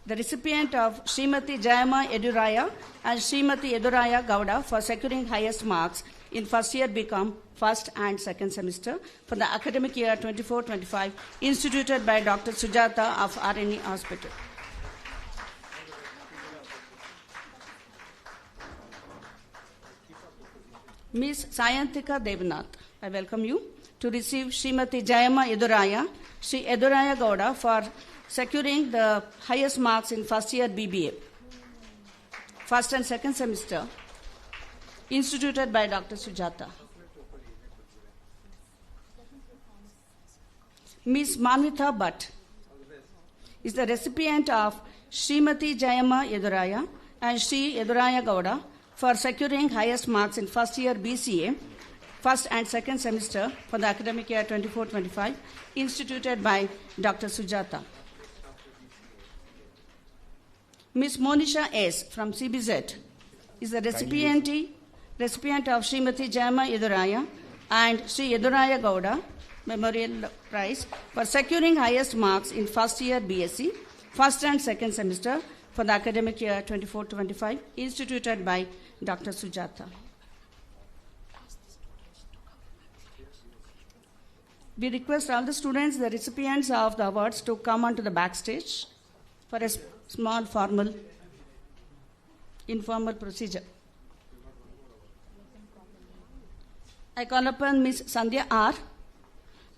the recipient of Srimati Jayama Eduraya and Srimati Eduraya Gowda for securing highest marks in first year BCom, first and second semester for the academic year 24-25, instituted by Dr. Sujata of RNE Hospital. Ms. Sayantika Devnath, I welcome you to receive Srimati Jayama Eduraya, Sri Eduraya Gowda for securing the highest marks in first year BBA, first and second semester, instituted by Dr. Sujata. Ms. Manvita Bhatt is the recipient of Srimati Jayama Eduraya and Sri Eduraya Gowda for securing highest marks in first year BCA, first and second semester for the academic year 24-25, instituted by Dr. Sujata. Ms. Monisha S. from CBZ is the recipient of Srimati Jayama Eduraya and Sri Eduraya Gowda Memorial Prize for securing highest marks in first year BSc, first and second semester for the academic year 24-25, instituted by Dr. Sujata. We request all the students, the recipients of the awards, to come onto the backstage for a small formal, informal procedure. I call upon Ms. Sandhya R.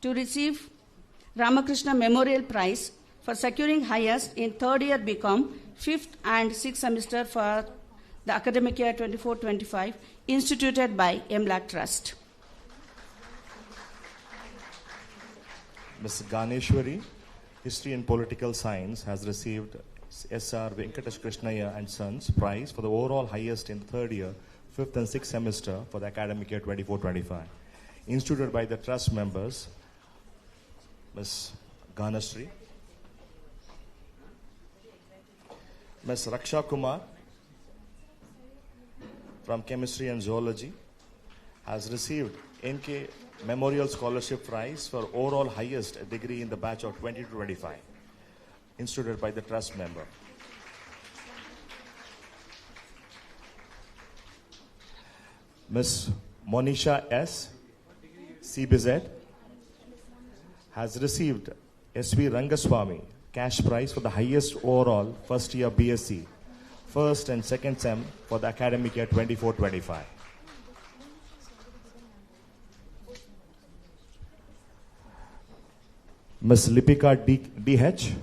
to receive Ramakrishna Memorial Prize for securing highest in third year BCom, fifth and sixth semester for the academic year 24-25, instituted by MLAC Trust. Ms. Ganeshwari, History and Political Science, has received S.R. Venkatesh Krishnaya and Sons Prize for the overall highest in third year, fifth and sixth semester for the academic year 24-25. Instituted by the trust members, Ms. Ganeshwari. Ms. Raksha Kumar from Chemistry and Zoology has received NK Memorial Scholarship Prize for overall highest degree in the batch of 20-25, instituted by the trust member. Ms. Monisha S. CBZ has received S.V. Rangaswamy cash prize for the highest overall first year BSc, first and second sem for the academic year 24-25. Ms. Lipika D.H.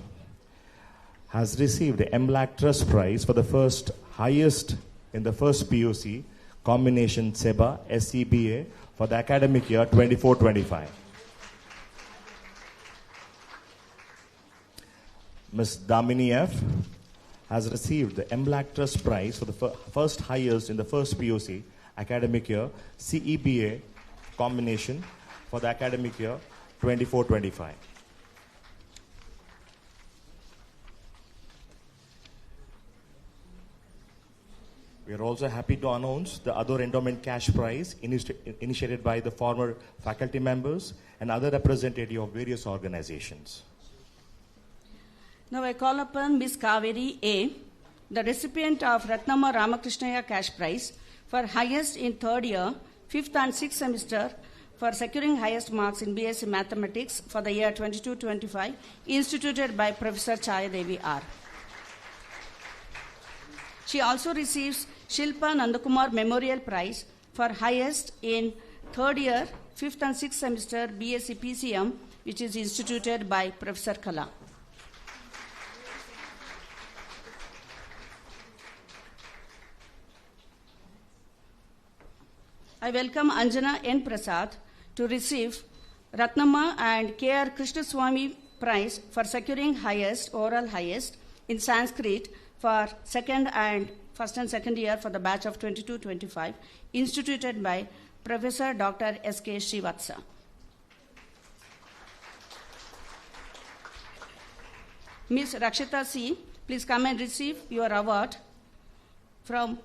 has received the MLAC Trust Prize for the first highest in the first POC combination SEBA SCBA for the academic year 24-25. Ms. Damini F. has received the MLAC Trust Prize for the first highest in the first POC academic year CEBA combination for the academic year 24-25. We are also happy to announce the other endowment cash prize initiated by the former faculty members and other representatives of various organizations. Now I call upon Ms. Kaveri A., the recipient of Ratnama Ramakrishnaya Cash Prize for highest in third year, fifth and sixth semester for securing highest marks in BSc Mathematics for the year 22-25, instituted by Professor Chaya Devi R. She also receives Shilpa Nandakumar Memorial Prize for highest in third year, fifth and sixth semester BSc PCM, which is instituted by Professor Kala. I welcome Anjana N. Prasad to receive Ratnama and K.R. Krishnaswamy Prize for securing overall highest in Sanskrit for first and second year for the batch of 22-25, instituted by Professor Dr. S.K. Srivatsa. Ms. Rakshita C., please come and receive your award from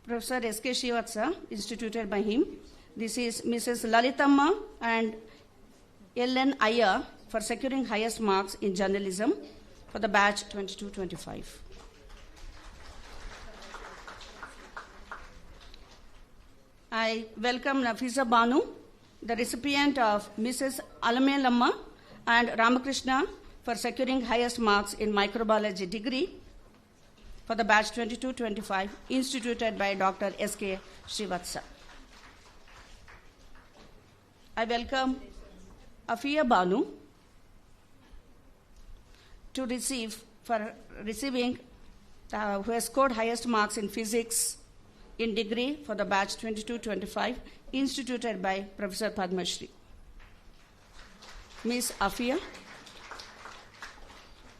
Professor S.K. Srivatsa, instituted by him. This is Mrs. Lalitamma and L.N. Iyer for securing highest marks in journalism for the batch 22-25. I welcome Nafisa Banu, the recipient of Mrs. Alamelamma and Ramakrishna for securing highest marks in microbiology degree for the batch 22-25, instituted by Dr. S.K. Srivatsa. I welcome Afia Banu to receiving who has scored highest marks in physics in degree for the batch 22-25, instituted by Professor Padma Shri. Ms. Afia.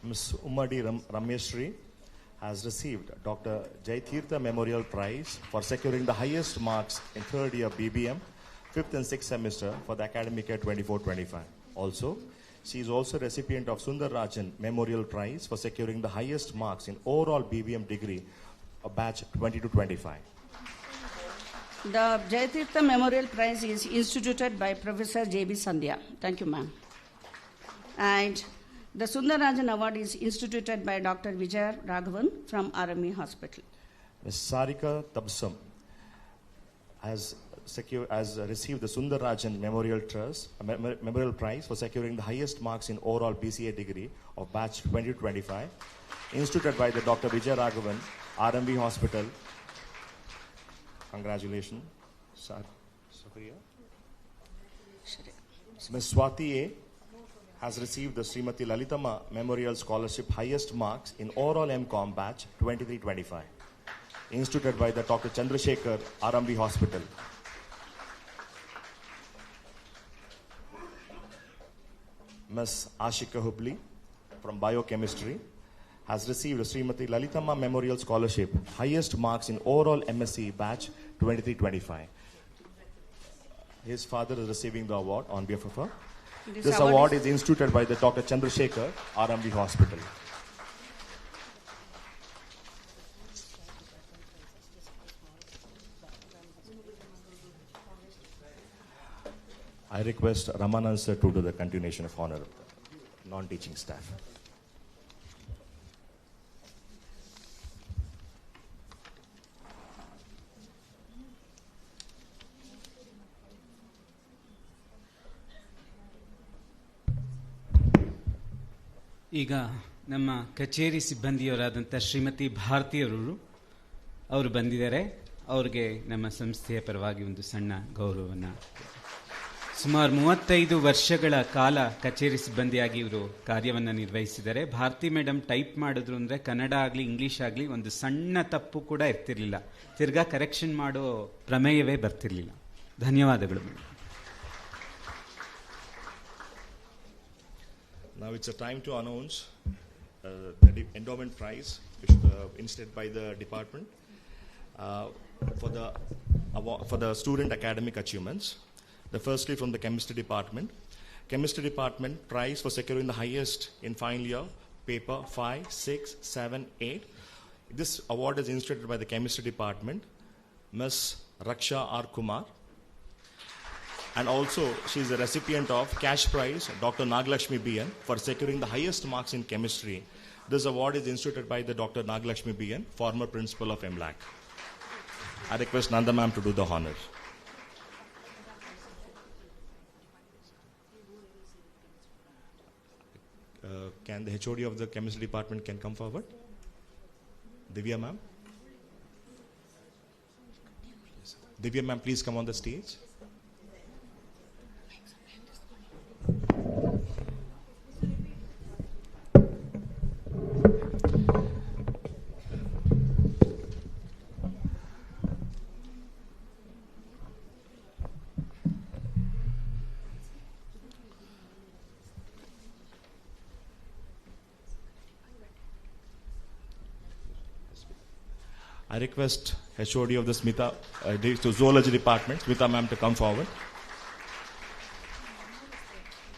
Ms. Umadi Rameshri has received Dr. Jaitirtha Memorial Prize for securing the highest marks in third year BBM, fifth and sixth semester for the academic year 24-25. Also, she is also recipient of Sundar Rajan Memorial Prize for securing the highest marks in overall BBM degree of batch 20-25. The Jaitirtha Memorial Prize is instituted by Professor J.B. Sandhya. Thank you, ma'am. And the Sundar Rajan Award is instituted by Dr. Vijay Raghavan from RME Hospital. Ms. Sarika Tabsam has received the Sundar Rajan Memorial Prize for securing the highest marks in overall BCA degree of batch 2025, instituted by the Dr. Vijay Raghavan, RMB Hospital. Congratulations, Sophia. Ms. Swati A. has received the Srimati Lalitama Memorial Scholarship highest marks in overall MCOM batch 23-25, instituted by the Dr. Chandrasekhar, RMB Hospital. Ms. Ashika Hubli from Biochemistry has received a Srimati Lalitama Memorial Scholarship highest marks in overall MSc batch 23-25. His father is receiving the award on behalf of her. This award is instituted by the Dr. Chandrasekhar, RMB Hospital. I request Ramanand sir to do the continuation of honor of the non-teaching staff. ಈಗ ನಮ್ಮ ಕಚೇರಿ ಸಿಬ್ಬಂದಿಯವರಾದಂಥ ಶ್ರೀಮತಿ ಭಾರತೀಯರು ಅವರು ಬಂದಿದ್ದಾರೆ. ಅವ್ರಿಗೆ ನಮ್ಮ ಸಂಸ್ಥೆಯ ಪರವಾಗಿ ಒಂದು ಸಣ್ಣ ಗೌರವವನ್ನು. ಸುಮಾರು 35 ವರ್ಷಗಳ ಕಾಲ ಕಚೇರಿ ಸಿಬ್ಬಂದಿಯಾಗಿ ಇವರು ಕಾರ್ಯವನ್ನು ನಿರ್ವಹಿಸಿದ್ದಾರೆ. ಭಾರತಿ ಮೇಡಮ್ ಟೈಪ್ ಮಾಡಿದ್ರು ಅಂದರೆ ಕನ್ನಡ ಆಗಲಿ ಇಂಗ್ಲೀಷ್ ಆಗಲಿ ಒಂದು ಸಣ್ಣ ತಪ್ಪು ಕೂಡ ಇರ್ತಿರ್ಲಿಲ್ಲ, ತಿರ್ಗಾ ಕರೆಕ್ಷನ್ ಮಾಡೋ ಪ್ರಮೇಯವೇ ಬರ್ತಿರ್ಲಿಲ್ಲ. ಧನ್ಯವಾದಗಳು madam. Now it's a time to announce the endowment prize which instituted by the department for the student academic achievements. The firstly from the chemistry department. Chemistry department prize for securing the highest in final year paper 5, 6, 7, 8, This award is instituted by the Chemistry Department, Ms. Raksha R. Kumar. And also, she is a recipient of cash prize, Dr. Nagalakshmi BN, for securing the highest marks in chemistry. This award is instituted by the Dr. Nagalakshmi BN, former principal of MLAC. I request Nanda ma'am to do the honors. Can the HOD of the chemistry department can come forward? Divya ma'am? Divya ma'am, please come on the stage. I request HOD of the Zoology Department, Smita ma'am, to come forward.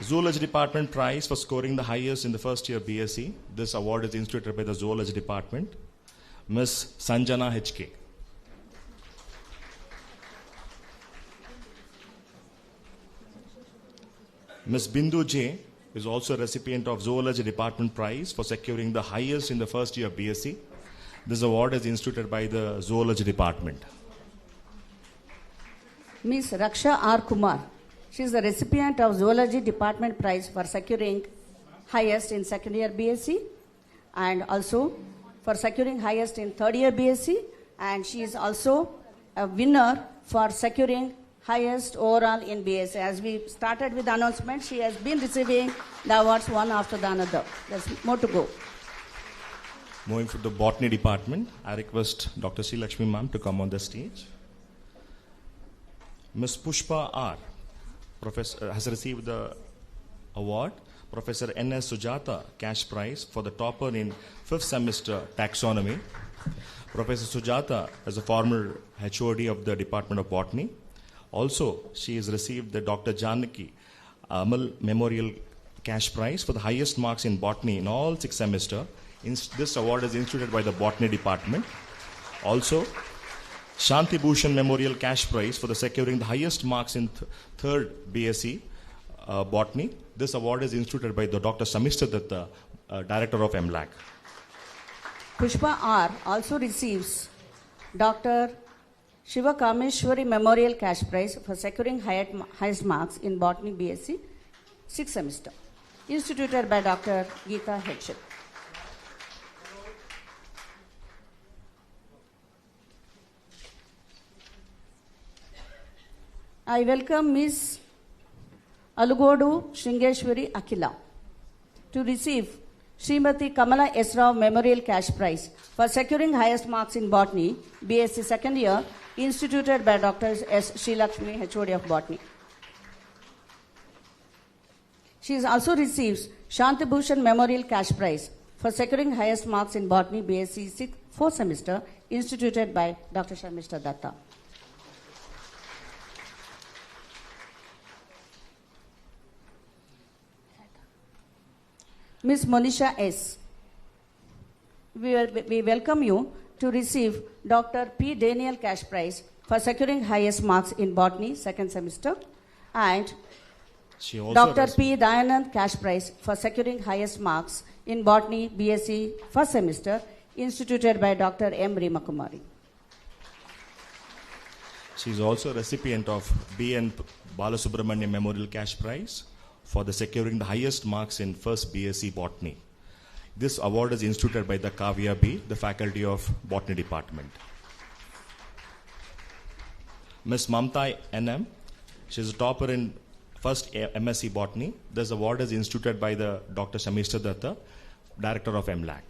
Zoology Department prize for scoring the highest in the first year BSc. This award is instituted by the Zoology Department, Ms. Sanjana HK. Ms. Bindu J is also a recipient of Zoology Department prize for securing the highest in the first year BSc. This award is instituted by the Zoology Department. Ms. Raksha R. Kumar. She is the recipient of Zoology Department prize for securing highest in second year BSc and also for securing highest in third year BSc, and she is also a winner for securing highest overall in BSc. As we started with the announcement, she has been receiving the awards one after the another. There's more to go. Moving to the Botany Department, I request Dr. C. Lakshmi ma'am to come on the stage. Ms. Pushpa R. has received the award, Professor N.S. Sujata Cash Prize for the topper in 5th semester Taxonomy. Professor Sujata is a former HOD of the Department of Botany. Also, she has received the Dr. Janaki Amal Memorial Cash Prize for the highest marks in Botany in all 6 semesters. This award is instituted by the Botany Department. Also, Shanti Bhushan Memorial Cash Prize for the securing the highest marks in third BSc Botany. This award is instituted by the Dr. Samishta Datta, Director of MLAC. Pushpa R. also receives Dr. Shiva Kameshwari Memorial Cash Prize for securing highest marks in Botany BSc 6th semester, instituted by Dr. Geeta Hedgett. I welcome Ms. Alugodu Shringeshwari Akila to receive Srimati Kamala S. Rao Memorial Cash Prize for securing highest marks in Botany, BSc second year, instituted by Dr. S. Srilakshmi, HOD of Botany. She also receives Shanti Bhushan Memorial Cash Prize for securing highest marks in Botany, BSc 4th semester, instituted by Dr. Shamishta Datta. Ms. Monisha S. We welcome you to receive Dr. P. Daniel Cash Prize for securing highest marks in Botany, second semester, and Dr. P. Dayanand Cash Prize for securing highest marks in Botany, BSc, first semester, instituted by Dr. M. Reemakumari. She is also a recipient of B.N. Balasubramanian Memorial Cash Prize for the securing the highest marks in first BSc Botany. This award is instituted by the Kavya B., the faculty of Botany Department. Ms. Mamta N.M., she is a topper in first MSc Botany. This award is instituted by the Dr. Shamishta Datta, Director of MLAC.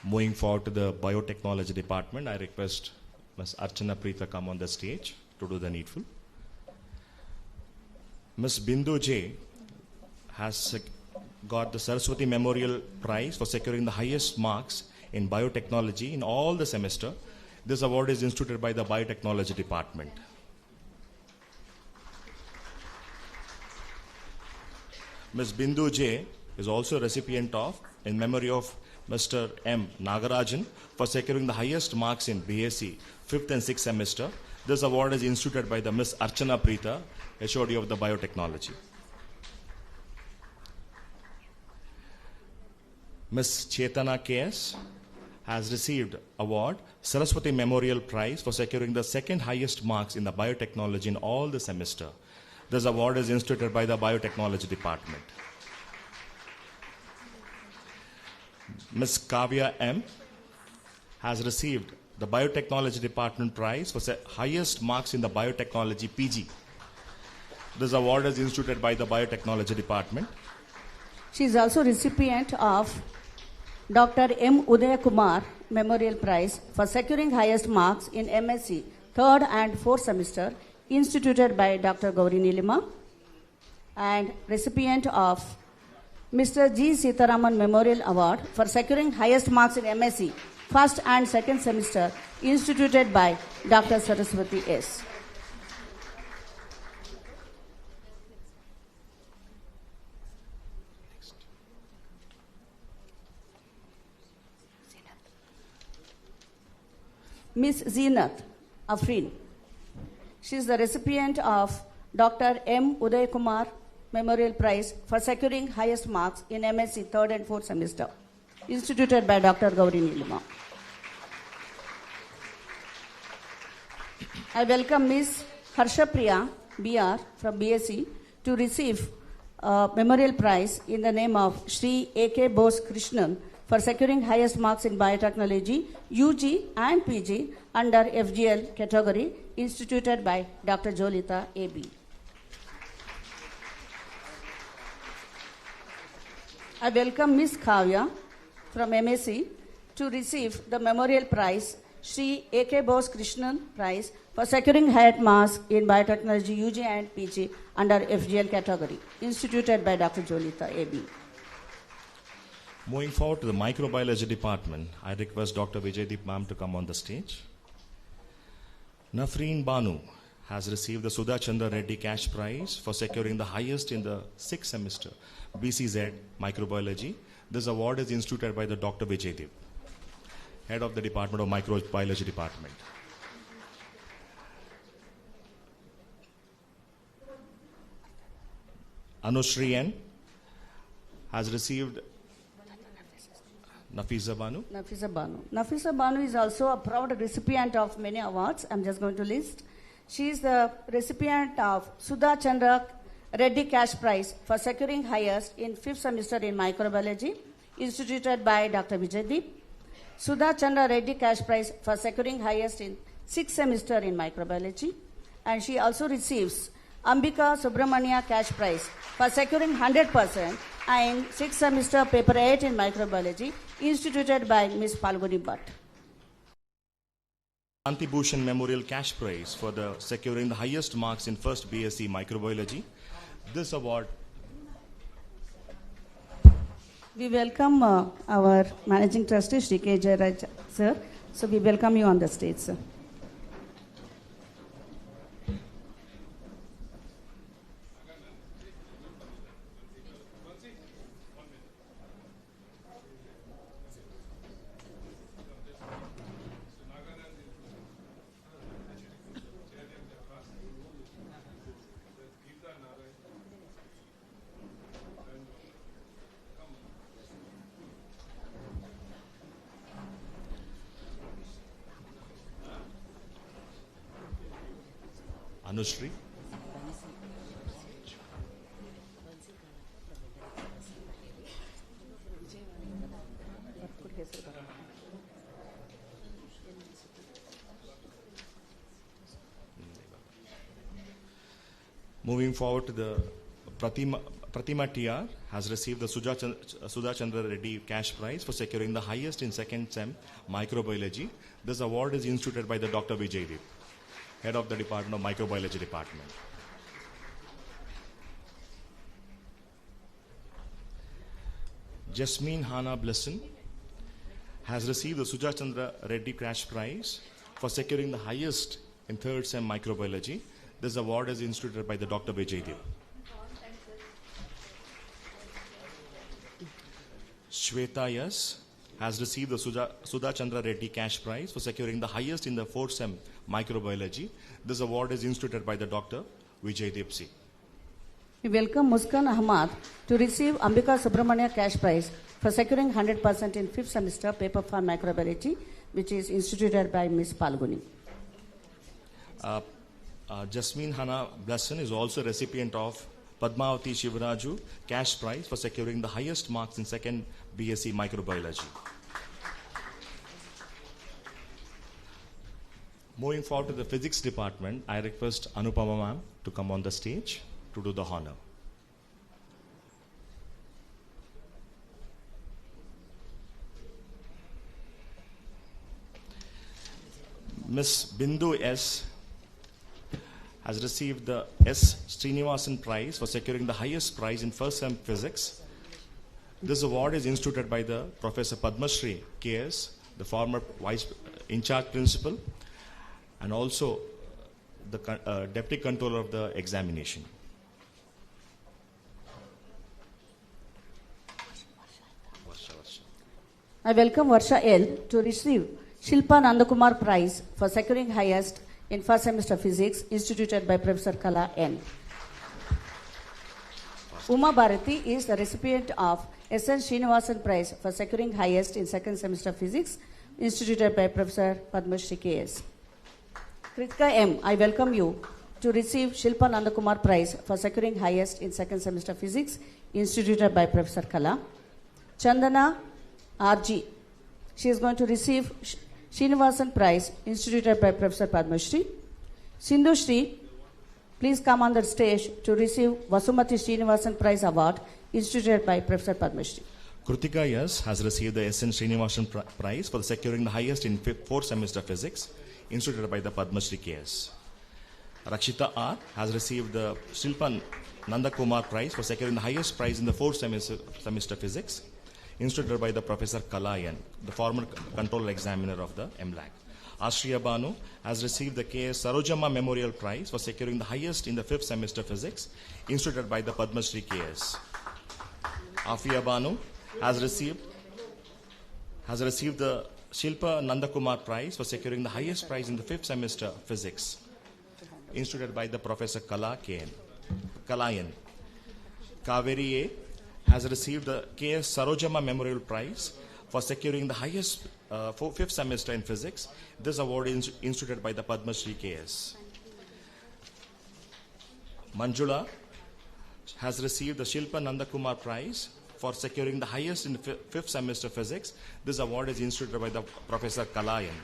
Moving forward to the Biotechnology Department, I request Ms. Archana Preeta come on the stage to do the needful. Ms. Bindu J has got the Saraswati Memorial Prize for securing the highest marks in biotechnology in all the semester. This award is instituted by the Biotechnology Department. Ms. Bindu J is also a recipient of, in memory of Mr. M. Nagarajan, for securing the highest marks in BSc 5th and 6th semester. This award is instituted by the Miss Archana Preeta, HOD of the Biotechnology. Miss Chetana KS has received award Saraswati Memorial Prize for securing the second highest marks in the biotechnology in all the semester. This award is instituted by the Biotechnology Department. Ms. Kavya M has received the Biotechnology Department Prize for highest marks in the Biotechnology PG. This award is instituted by the Biotechnology Department. She is also recipient of Dr. M. Udaya Kumar Memorial Prize for securing highest marks in MSc 3rd and 4th semester, instituted by Dr. Gauri Nilima, and recipient of Mr. G. Sitaraman Memorial Award for securing highest marks in MSc 1st and 2nd semester, instituted by Dr. Saraswati S. Miss Zeenat Afreen. She is the recipient of Dr. M. Uday Kumar Memorial Prize for securing highest marks in MSc 3rd and 4th semester, instituted by Dr. Gauri Nilima. I welcome Ms. Harsha Priya BR from BSc to receive a memorial prize in the name of Shri A.K. Bose Krishnan for securing highest marks in biotechnology, UG and PG under FGL category, instituted by Dr. Jolita A.B. I welcome Ms. Kavya from MSc to receive the memorial prize, Shri A.K. Bose Krishnan Prize for securing highest marks in biotechnology, UG and PG under FGL category, instituted by Dr. Jolita A.B. Moving forward to the microbiology department, I request Dr. Vijaydeep ma'am to come on the stage. Nafreen Banu has received the Sudha Chandra Reddy Cash Prize for securing the highest in the 6th semester, BCZ Microbiology. This award is instituted by the Dr. Vijaydeep, head of the Department of Microbiology Department. Anushri N has received Nafisa Banu. Nafisa Banu. Nafisa Banu is also a proud recipient of many awards. I'm just going to list. She is the recipient of Sudha Chandra Reddy Cash Prize for securing highest in 5th semester in microbiology, instituted by Dr. Vijaydeep. Sudha Chandra Reddy Cash Prize for securing highest in 6th semester in microbiology. And she also receives Ambika Subramania Cash Prize for securing 100% in 6th semester paper 8 in microbiology, instituted by Ms. Palguni Bhatt. Shanti Bhushan Memorial Cash Prize for securing the highest marks in first BSc Microbiology. This award. We welcome our Managing Trustee, Shri K. Jairaj, sir. So we welcome you on the stage, sir. Anushri. Moving forward to the Pratima TR has received the Sudha Chandra Reddy Cash Prize for securing the highest in 2nd SEM Microbiology. This award is instituted by the Dr. Vijaydeep, head of the Department of Microbiology Department. Jasmine Hana Blesson has received the Sudha Chandra Reddy Cash Prize for securing the highest in 3rd SEM Microbiology. This award is instituted by the Dr. Vijaydeep. Shweta S. has received the Sudha Chandra Reddy Cash Prize for securing the highest in the 4th SEM Microbiology. This award is instituted by the Dr. Vijay Dipsi. We welcome Muskan Ahmad to receive Ambika Subramania Cash Prize for securing 100% in 5th semester paper for microbiology, which is instituted by Ms. Palguni. Jasmine Hana Blesson is also a recipient of Padmavati Shivaraju Cash Prize for securing the highest marks in 2nd BSc Microbiology. Moving forward to the physics department, I request Anupama ma'am to come on the stage to do the honor. Miss Bindu S. has received the S. Srinivasan Prize for securing the highest prize in 1st SEM Physics. This award is instituted by the Professor Padmashri KS, the former Vice In-Charge Principal, and also the Deputy Controller of the examination. I welcome Varsha L to receive Shilpa Nandakumar Prize for securing highest in 1st semester physics, instituted by Professor Kala N. Uma Bharati is the recipient of S.N. Srinivasan Prize for securing highest in 2nd semester physics, instituted by Professor Padmashri K.S. Kritika M., I welcome you to receive Shilpa Nandakumar Prize for securing highest in 2nd semester physics, instituted by Professor Kala. Chandana R.G., she is going to receive Srinivasan Prize, instituted by Professor Padmashri. Sindhu Shri, please come on the stage to receive Vasumati Srinivasan Prize Award, instituted by Professor Padmashri. Krutika S. has received the S.N. Srinivasan Prize for securing the highest in 4th semester physics, instituted by the Padmashri KS. Rakshita R. has received the Shilpa Nandakumar Prize for securing the highest prize in the 4th semester physics, instituted by the Professor Kalayan, the former controller examiner of the MLAC. Ashriya Banu has received the K.S. Sarojamma Memorial Prize for securing the highest in the 5th semester physics, instituted by the Padmashri K.S. Afia Banu has received the Shilpa Nandakumar Prize for securing the highest prize in the 5th semester physics, instituted by the Professor Kalayan. Kaveri A. has received the K.S. Sarojamma Memorial Prize for securing the highest 5th semester in physics. This award is instituted by the Padmashri K.S. Manjula has received the Shilpa Nandakumar Prize for securing the highest in 5th semester physics. This award is instituted by the Professor Kalayan.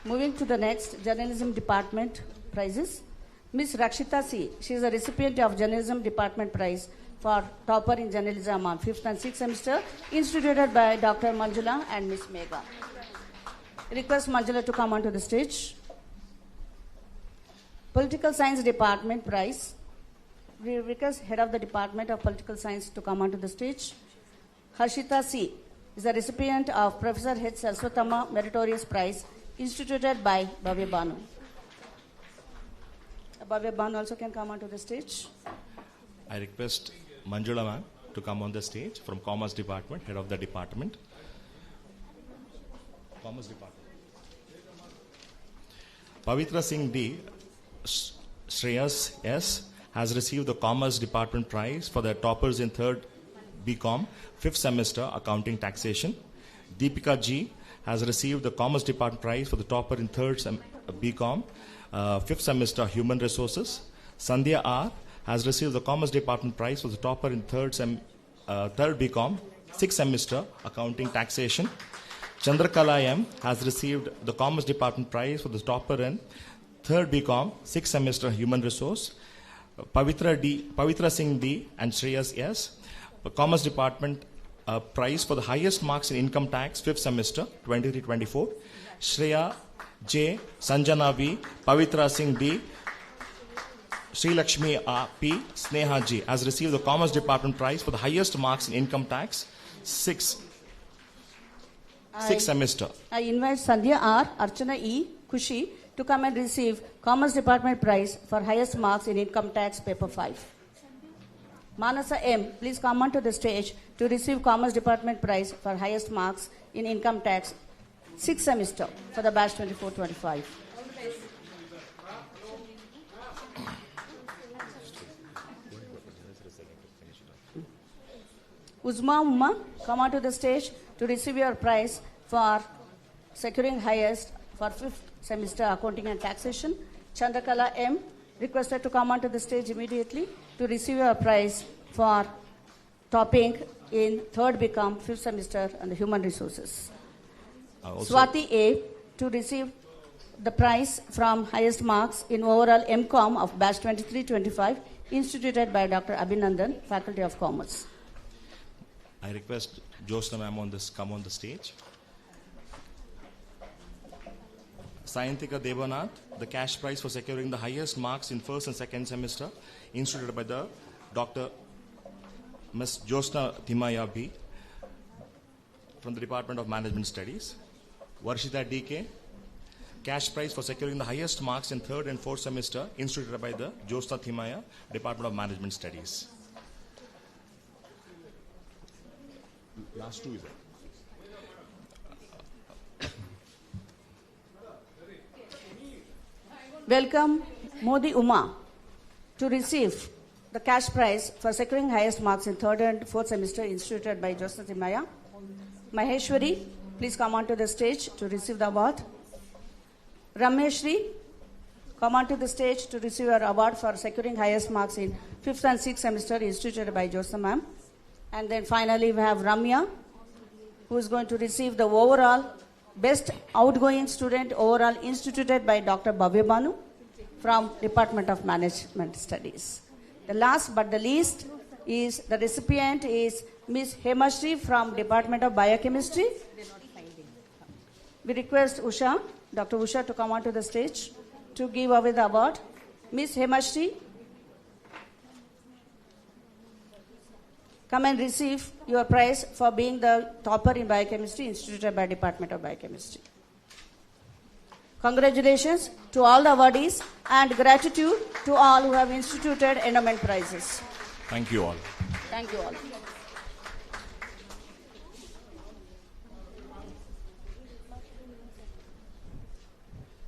Moving to the next, Journalism Department prizes. Ms. Rakshita C., she is a recipient of Journalism Department Prize for topper in journalism on 5th and 6th semester, instituted by Dr. Manjula and Ms. Megha. Request Manjula to come onto the stage. Political Science Department Prize. We request Head of the Department of Political Science to come onto the stage. Harshita C. is a recipient of Professor H. Saraswatama Meritorious Prize, instituted by Bhavya Banu. Bhavya Banu also can come onto the stage. I request Manjula ma'am to come on the stage from Commerce Department, Head of the Department. Commerce Department. Pavitra Singh D. Shreyas S. has received the Commerce Department Prize for their toppers in 3rd BCom, 5th semester Accounting Taxation. Deepika G. has received the Commerce Department Prize for the topper in 3rd BCom, 5th semester Human Resources. Sandhya R. has received the Commerce Department Prize for the topper in 3rd BCom, 6th semester Accounting Taxation. Chandrakala M. has received the Commerce Department Prize for the topper in 3rd BCom, 6th semester Human Resource. Pavitra Singh D. and Shreyas S. the Commerce Department Prize for the highest marks in Income Tax, 5th semester, 23-24. Shreya J. Sanjana V. Pavitra Singh D. Sri Lakshmi P. Sneha G. has received the Commerce Department Prize for the highest marks in Income Tax, 6th semester. I invite Sandhya R., Archana E., Kushi to come and receive Commerce Department Prize for highest marks in Income Tax Paper 5. Manasa M, please come onto the stage to receive Commerce Department prize for highest marks in income tax 6th semester for the batch 24-25. Uzma Umma, come onto the stage to receive your prize for securing highest for 5th semester accounting and taxation. Chandrakala M, requested to come onto the stage immediately to receive your prize for topping in 3rd BCom 5th semester on the human resources. Swati A, to receive the prize from highest marks in overall MCom of batch 23-25 instituted by Dr. Abhinandan, Faculty of Commerce. I request Josna ma'am come on the stage. Sayantika Devanath, the cash prize for securing the highest marks in 1st and 2nd semester, instituted by the Dr. Ms. Josna Thimaya B. from the Department of Management Studies. Varshita DK, cash prize for securing the highest marks in 3rd and 4th semester, instituted by the Josna Thimaya, Department of Management Studies. Last two is there. Welcome Modi Uma to receive the cash prize for securing highest marks in 3rd and 4th semester instituted by Josna Thimaya. Maheshwari, please come onto the stage to receive the award. Rameshri, come onto the stage to receive your award for securing highest marks in 5th and 6th semester instituted by Josna ma'am. And then finally we have Ramya, who is going to receive the overall best outgoing student overall instituted by Dr. Bhavya Banu from Department of Management Studies. The last but the least is the recipient is Ms. Hemashri from Department of Biochemistry. We request Usha, Dr. Usha, to come onto the stage to give away the award. Ms. Hemashri, come and receive your prize for being the topper in biochemistry instituted by Department of Biochemistry. Congratulations to all the awardees and gratitude to all who have instituted endowment prizes. Thank you all. Thank you all.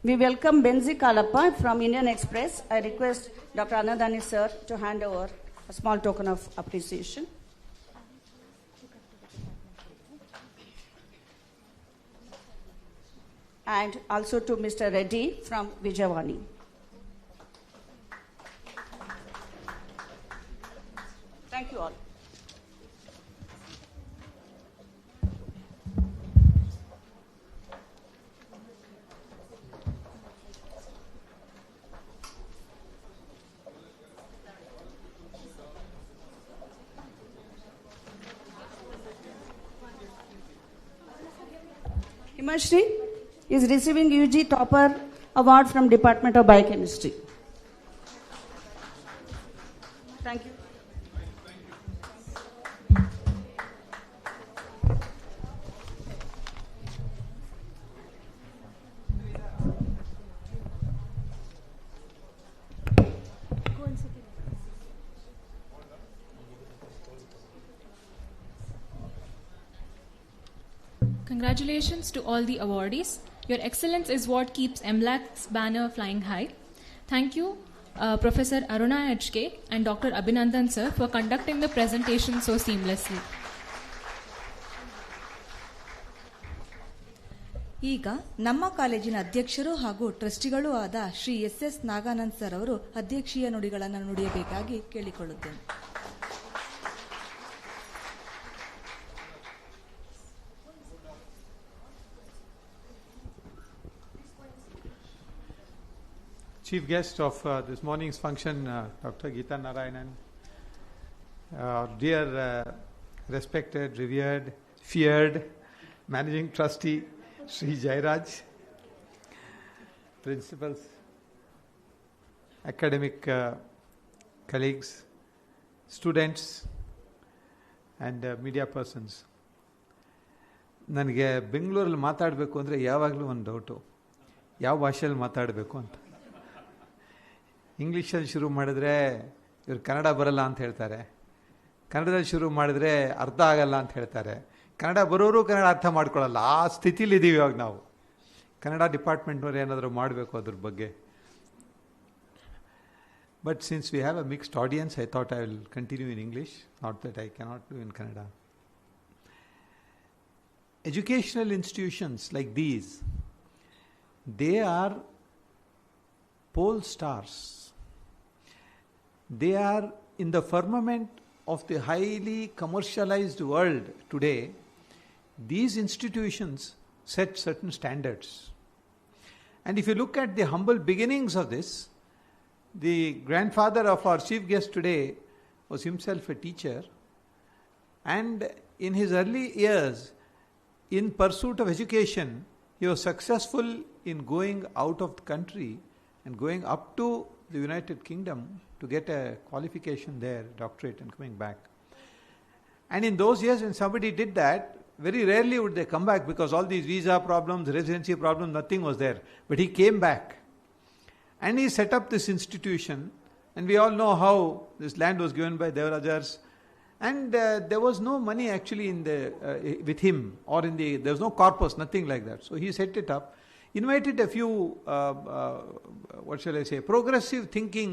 We welcome Benzi Kalappa from Indian Express. I request Dr. Anandani sir to hand over a small token of appreciation. And also to Mr. Reddy from Vijayawani. Thank you all. Himashri is receiving UG Topper Award from Department of Biochemistry. Thank you. Congratulations to all the awardees. Your excellence is what keeps MLAC's banner flying high. Thank you, Professor Aruna HK and Dr. Abhinandan sir for conducting the presentation so seamlessly. ಈಗ ನಮ್ಮ ಕಾಲೇಜಿನ ಅಧ್ಯಕ್ಷರು ಹಾಗೂ ಟ್ರಸ್ಟಿಗಳೂ ಆದ Shri S Naganand sir ಅವರು ಅಧ್ಯಕ್ಷೀಯ ನುಡಿಗಳನ್ನು ನುಡಿಯಬೇಕಾಗಿ ಕೇಳಿಕೊಳ್ಳುತ್ತೇನೆ. Chief guest of this morning's function, Dr. Geeta Narayanan, dear respected, revered, feared Managing Trustee Sri Jairaj, principals, academic colleagues, students and media persons. ನನಗೆ ಬೆಂಗಳೂರಲ್ಲಿ ಮಾತಾಡಬೇಕು ಅಂದರೆ ಯಾವಾಗಲೂ ಒಂದು ಡೌಟು, ಯಾವ ಭಾಷೆಯಲ್ಲಿ ಮಾತಾಡಬೇಕು ಅಂತ. ಇಂಗ್ಲೀಷಲ್ಲಿ ಶುರು ಮಾಡಿದ್ರೆ ಇವ್ರು ಕನ್ನಡ ಬರಲ್ಲ ಅಂತ ಹೇಳ್ತಾರೆ, ಕನ್ನಡದಲ್ಲಿ ಶುರು ಮಾಡಿದ್ರೆ ಅರ್ಥ ಆಗಲ್ಲ ಅಂತ ಹೇಳ್ತಾರೆ. ಕನ್ನಡ ಬರೋರು ಕನ್ನಡ ಅರ್ಥ ಮಾಡ್ಕೊಳ್ಳಲ್ಲ. ಆ ಸ್ಥಿತಿಲಿ ಇದ್ದೀವಿ ಇವಾಗ ನಾವು. ಕನ್ನಡ ಡಿಪಾರ್ಟ್ಮೆಂಟ್ನವ್ರು ಏನಾದರೂ ಮಾಡಬೇಕು ಅದ್ರ ಬಗ್ಗೆ. But since we have a mixed audience, I thought I will continue in English, not that I cannot do in Kannada. Educational institutions like these, they are pole stars. They are in the firmament of the highly commercialized world today. These institutions set certain standards. And if you look at the humble beginnings of this, the grandfather of our chief guest today was himself a teacher, and in his early years, in pursuit of education, he was successful in going out of the country and going up to the United Kingdom to get a qualification there, doctorate, and coming back. And in those years when somebody did that, very rarely would they come back because all these visa problems, residency problems, nothing was there. But he came back and he set up this institution, and we all know how this land was given by Devarajars. And there was no money actually in the with him, or there was no corpus, nothing like that. So he set it up, invited a few, what shall I say, progressive thinking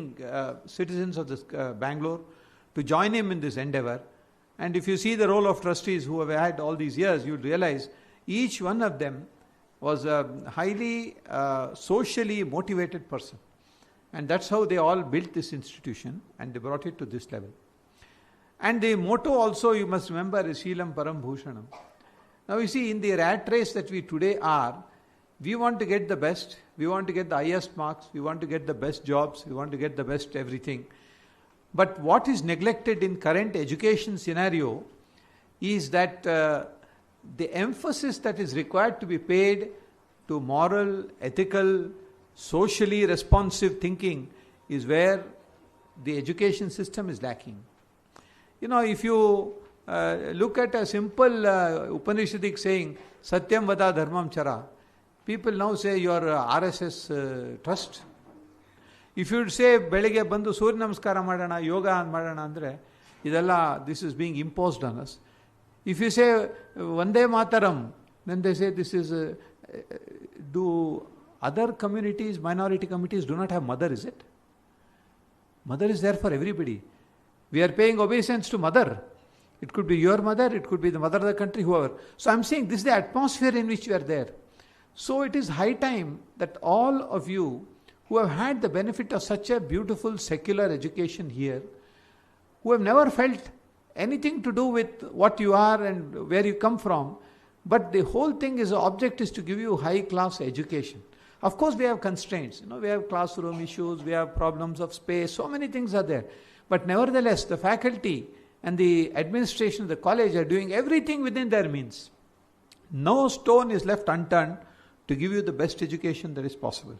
citizens of this Bangalore to join him in this endeavor. And if you see the role of trustees who have had all these years, you would realize each one of them was a highly socially motivated person. And that's how they all built this institution, and they brought it to this level. And the motto also, you must remember, is Sheelam Param Bhushanam. Now you see, in the rat race that we today are, we want to get the best, we want to get the highest marks, we want to get the best jobs, we want to get the best everything. But what is neglected in current education scenario is that the emphasis that is required to be paid to moral, ethical, socially responsive thinking is where the education system is lacking. You know, if you look at a simple Upanishadic saying, Satyam Vada Dharmam Chara, people now say you are RSS trust. If you say, Belige Bandhu Surya Namaskara Madana, Yoga Madana Andre, this is being imposed on us. If you say Vande Mataram, then they say this is, do other communities, minority communities do not have mother, is it? Mother is there for everybody. We are paying obeisance to mother. It could be your mother, it could be the mother of the country, whoever. So I'm saying this is the atmosphere in which you are there. So it is high time that all of you who have had the benefit of such a beautiful secular education here, who have never felt anything to do with what you are and where you come from, but the whole thing is, the object is to give you high class education. Of course we have constraints, we have classroom issues, we have problems of space, so many things are there. But nevertheless, the faculty and the administration of the college are doing everything within their means. No stone is left unturned to give you the best education that is possible.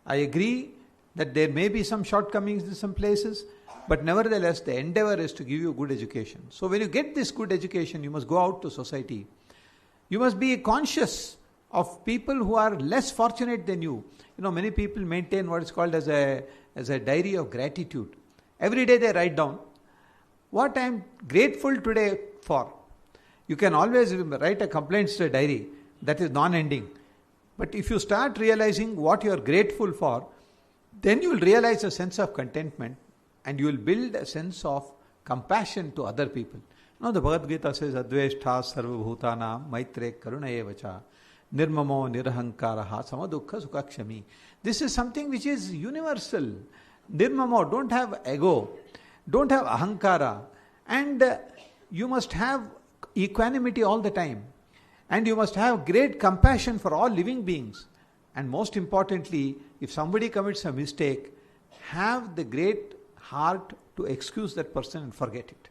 I agree that there may be some shortcomings in some places, but nevertheless, the endeavor is to give you good education. So when you get this good education, you must go out to society. You must be conscious of people who are less fortunate than you. Many people maintain what is called as a diary of gratitude. Every day they write down what I am grateful today for. You can always write a complaints diary, that is non-ending. But if you start realizing what you are grateful for, then you will realize a sense of contentment, and you will build a sense of compassion to other people. Now the Bhagavad Gita says, Adveshtha sarvabhutanam maitre karunayevacha nirmamo nirahankaraha samadukha sukakshami. This is something which is universal. Nirmamo, don't have ego, don't have ahankara, and you must have equanimity all the time, and you must have great compassion for all living beings, and most importantly, if somebody commits a mistake, have the great heart to excuse that person and forget it.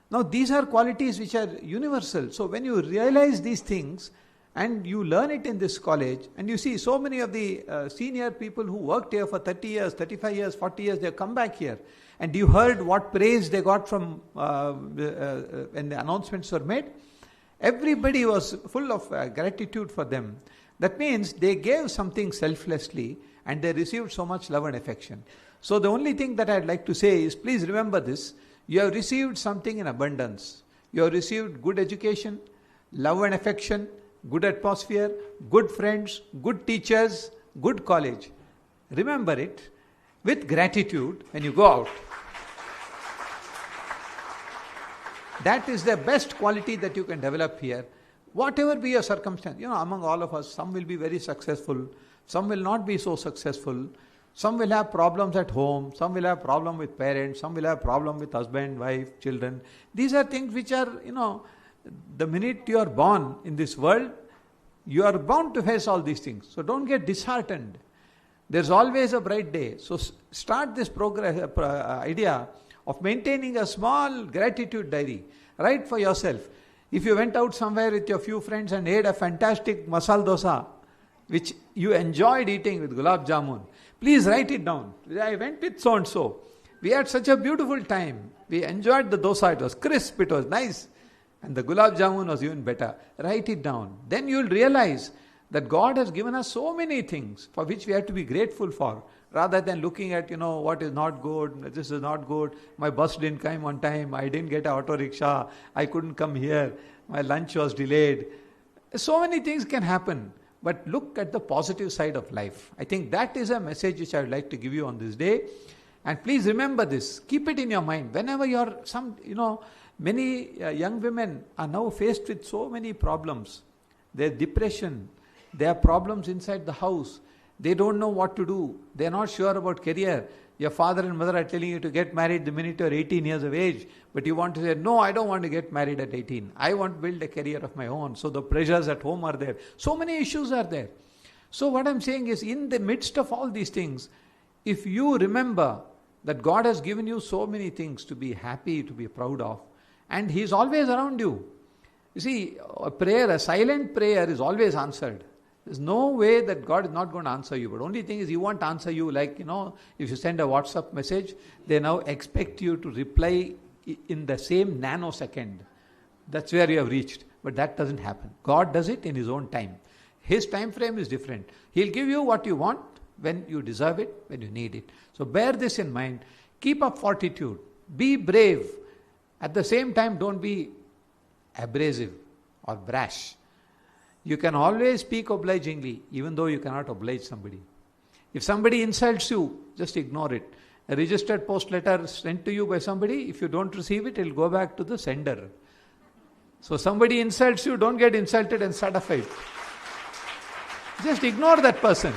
Now these are qualities which are universal. So when you realize these things, and you learn it in this college, and you see so many of the senior people who worked here for 30 years, 35 years, 40 years, they have come back here. And you heard what praise they got from when the announcements were made. Everybody was full of gratitude for them. That means they gave something selflessly, and they received so much love and affection. So the only thing that I'd like to say is, please remember this. You have received something in abundance. You have received good education, love and affection, good atmosphere, good friends, good teachers, good college. Remember it with gratitude when you go out. That is the best quality that you can develop here. Whatever be your circumstance, among all of us, some will be very successful, some will not be so successful, some will have problems at home, some will have problem with parents, some will have problem with husband, wife, children. These are things which are, the minute you are born in this world, you are bound to face all these things. So don't get disheartened. There's always a bright day. So start this idea of maintaining a small gratitude diary. Write for yourself. If you went out somewhere with your few friends and ate a fantastic masala dosa, which you enjoyed eating with gulab jamun, please write it down. I went with so and so. We had such a beautiful time. We enjoyed the dosa. It was crisp. It was nice. And the gulab jamun was even better. Write it down. Then you will realize that God has given us so many things for which we have to be grateful for, rather than looking at, what is not good, this is not good, my bus didn't come on time, I didn't get an auto rickshaw, I couldn't come here, my lunch was delayed. So many things can happen, but look at the positive side of life. I think that is a message which I would like to give you on this day. And please remember this, keep it in your mind. Whenever you're many young women are now faced with so many problems. Their depression, they have problems inside the house. They don't know what to do. They are not sure about career. Your father and mother are telling you to get married the minute you are 18 years of age. But you want to say, no, I don't want to get married at 18. I want to build a career of my own. So the pressures at home are there. So many issues are there. So what I'm saying is, in the midst of all these things, if you remember that God has given you so many things to be happy, to be proud of, and He is always around you. You see, a silent prayer is always answered. There's no way that God is not going to answer you. But only thing is, He won't answer you like, if you send a WhatsApp message, they now expect you to reply in the same nanosecond. That's where you have reached. But that doesn't happen. God does it in His own time. His time frame is different. He'll give you what you want when you deserve it, when you need it. So bear this in mind. Keep up fortitude. Be brave. At the same time, don't be abrasive or brash. You can always speak obligingly, even though you cannot oblige somebody. If somebody insults you, just ignore it. A registered post letter sent to you by somebody, if you don't receive it, it will go back to the sender. So somebody insults you, don't get insulted and start a fight. Just ignore that person.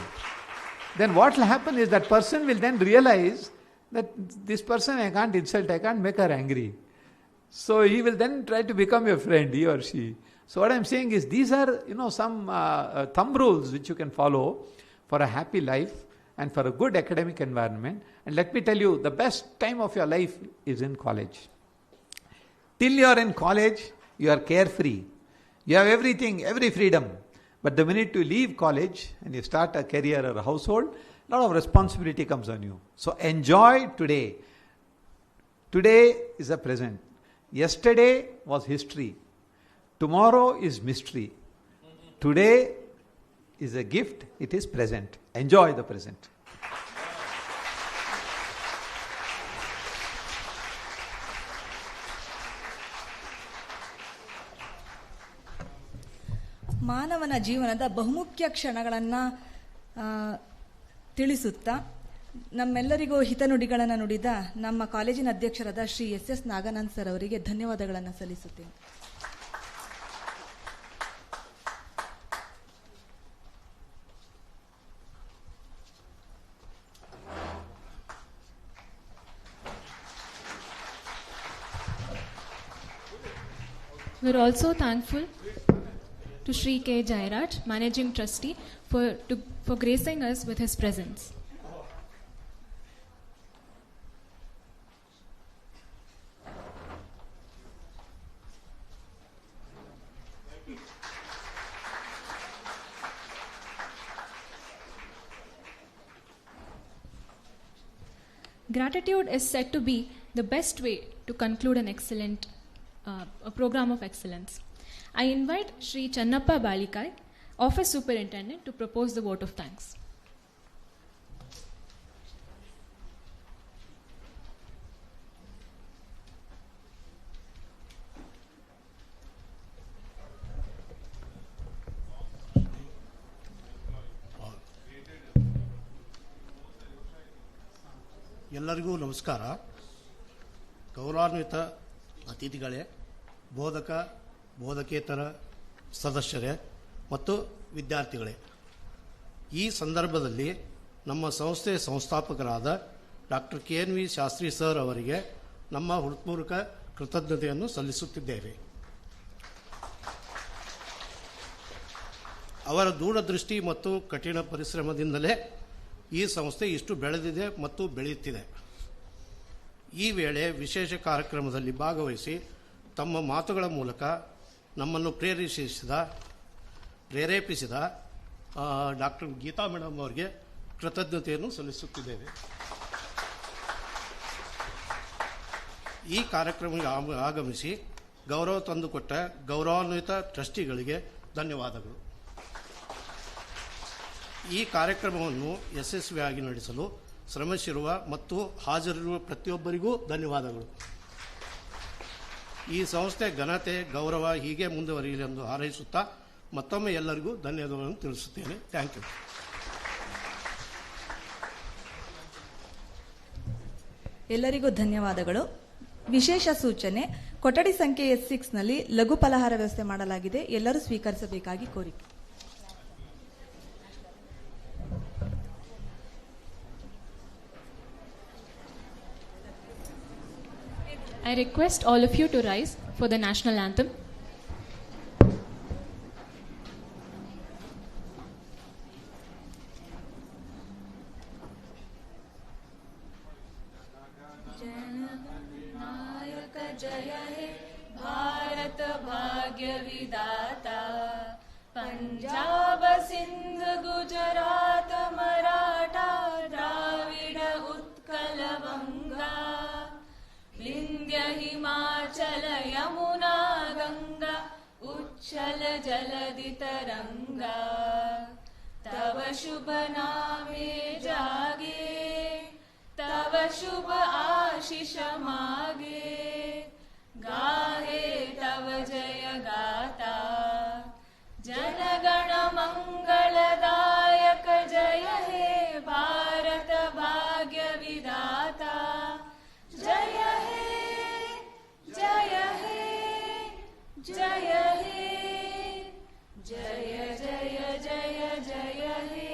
Then what will happen is that person will then realize that this person I can't insult, I can't make her angry. So he will then try to become your friend, he or she. So what I'm saying is, these are, some thumb rules which you can follow for a happy life and for a good academic environment. And let me tell you, the best time of your life is in college. Till you are in college, you are carefree. You have everything, every freedom. But the minute you leave college and you start a career or a household, a lot of responsibility comes on you. So enjoy today. Today is the present. Yesterday was history. Tomorrow is mystery. Today is a gift. It is present. Enjoy the present. ಮಾನವನ ಜೀವನದ ಬಹುಮುಖ್ಯ ಕ್ಷಣಗಳನ್ನು ತಿಳಿಸುತ್ತಾ ನಮ್ಮೆಲ್ಲರಿಗೂ ಹಿತನುಡಿಗಳನ್ನು ನುಡಿದ ನಮ್ಮ ಕಾಲೇಜಿನ ಅಧ್ಯಕ್ಷರಾದ Shri S Naganand sir ಅವರಿಗೆ ಧನ್ಯವಾದಗಳನ್ನು ಸಲ್ಲಿಸುತ್ತೇನೆ. We're also thankful to Shri K. Jairaj, Managing Trustee, for gracing us with his presence. Gratitude is said to be the best way to conclude an excellent a program of excellence. I invite Shri Channappa Balikai, Office Superintendent, to propose the vote of thanks. ಎಲ್ಲರಿಗೂ ನಮಸ್ಕಾರ. ಗೌರವಾನ್ವಿತ ಅತಿಥಿಗಳೇ, ಬೋಧಕೇತರ ಸದಸ್ಯರೇ ಮತ್ತು ವಿದ್ಯಾರ್ಥಿಗಳೇ, ಈ ಸಂದರ್ಭದಲ್ಲಿ ನಮ್ಮ ಸಂಸ್ಥೆಯ ಸಂಸ್ಥಾಪಕರಾದ ಡಾಕ್ಟರ್ KNV ಶಾಸ್ತ್ರಿ ಸರ್ ಅವರಿಗೆ ನಮ್ಮ ಹೃತ್ಪೂರ್ವಕ ಕೃತಜ್ಞತೆಯನ್ನು ಸಲ್ಲಿಸುತ್ತಿದ್ದೇವೆ. ಅವರ ದೂರದೃಷ್ಟಿ ಮತ್ತು ಕಠಿಣ ಪರಿಶ್ರಮದಿಂದಲೇ ಈ ಸಂಸ್ಥೆ ಇಷ್ಟು ಬೆಳೆದಿದೆ ಮತ್ತು ಬೆಳೆಯುತ್ತಿದೆ. ಈ ವೇಳೆ ವಿಶೇಷ ಕಾರ್ಯಕ್ರಮದಲ್ಲಿ ಭಾಗವಹಿಸಿ ತಮ್ಮ ಮಾತುಗಳ ಮೂಲಕ ನಮ್ಮನ್ನು ಪ್ರೇರೇಪಿಸಿದ ಡಾಕ್ಟರ್ ಗೀತಾ ಮೇಡಮ್ ಅವರಿಗೆ ಕೃತಜ್ಞತೆಯನ್ನು ಸಲ್ಲಿಸುತ್ತಿದ್ದೇವೆ. ಈ ಕಾರ್ಯಕ್ರಮಕ್ಕೆ ಆಗಮಿಸಿ ಗೌರವ ತಂದುಕೊಟ್ಟ ಗೌರವಾನ್ವಿತ ಟ್ರಸ್ಟಿಗಳಿಗೆ ಧನ್ಯವಾದಗಳು. ಈ ಕಾರ್ಯಕ್ರಮವನ್ನು ಯಶಸ್ವಿಯಾಗಿ ನಡೆಸಲು ಶ್ರಮಿಸಿರುವ ಮತ್ತು ಹಾಜರಿರುವ ಪ್ರತಿಯೊಬ್ಬರಿಗೂ ಧನ್ಯವಾದಗಳು. ಈ ಸಂಸ್ಥೆ ಘನತೆ ಗೌರವ ಹೀಗೆ ಮುಂದುವರಿಯಲಿ ಎಂದು ಹಾರೈಸುತ್ತಾ ಮತ್ತೊಮ್ಮೆ ಎಲ್ಲರಿಗೂ ಧನ್ಯವಾದಗಳನ್ನು ತಿಳಿಸುತ್ತೇನೆ. Thank you. ಎಲ್ಲರಿಗೂ ಧನ್ಯವಾದಗಳು. ವಿಶೇಷ ಸೂಚನೆ, ಕೊಠಡಿ ಸಂಖ್ಯೆ S6 ನಲ್ಲಿ ಲಘು ಫಲಹಾರ ವ್ಯವಸ್ಥೆ ಮಾಡಲಾಗಿದೆ. ಎಲ್ಲರೂ ಸ್ವೀಕರಿಸಬೇಕಾಗಿ ಕೋರಿಕೆ. I request all of you to rise for the national anthem. जननायक जय हे भारत भाग्य विदाता, पंजाब सिंध गुजरात मराठा द्राविड उत्कल बंगा, विंध्य हिमाचल यमुना गंगा उच्छल जलधि तरंगा, तव शुभ नामे जागे तव शुभ आशीष मागे, गाहे तव जय गाता, जनगण मंगलदायक जय हे भारत भाग्य विदाता, जय हे जय हे जय हे जय जय जय जय हे.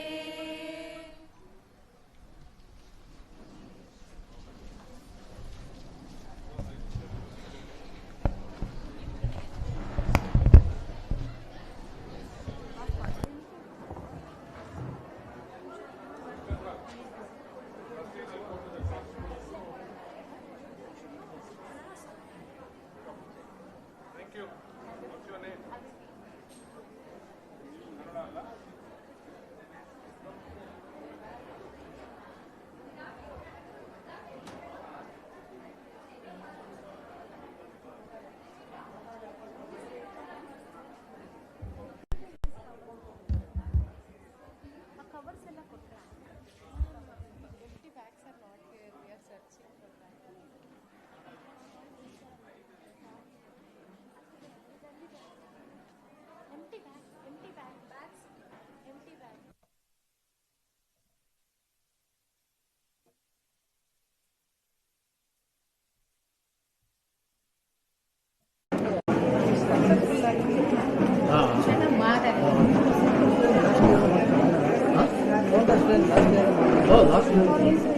Oh, last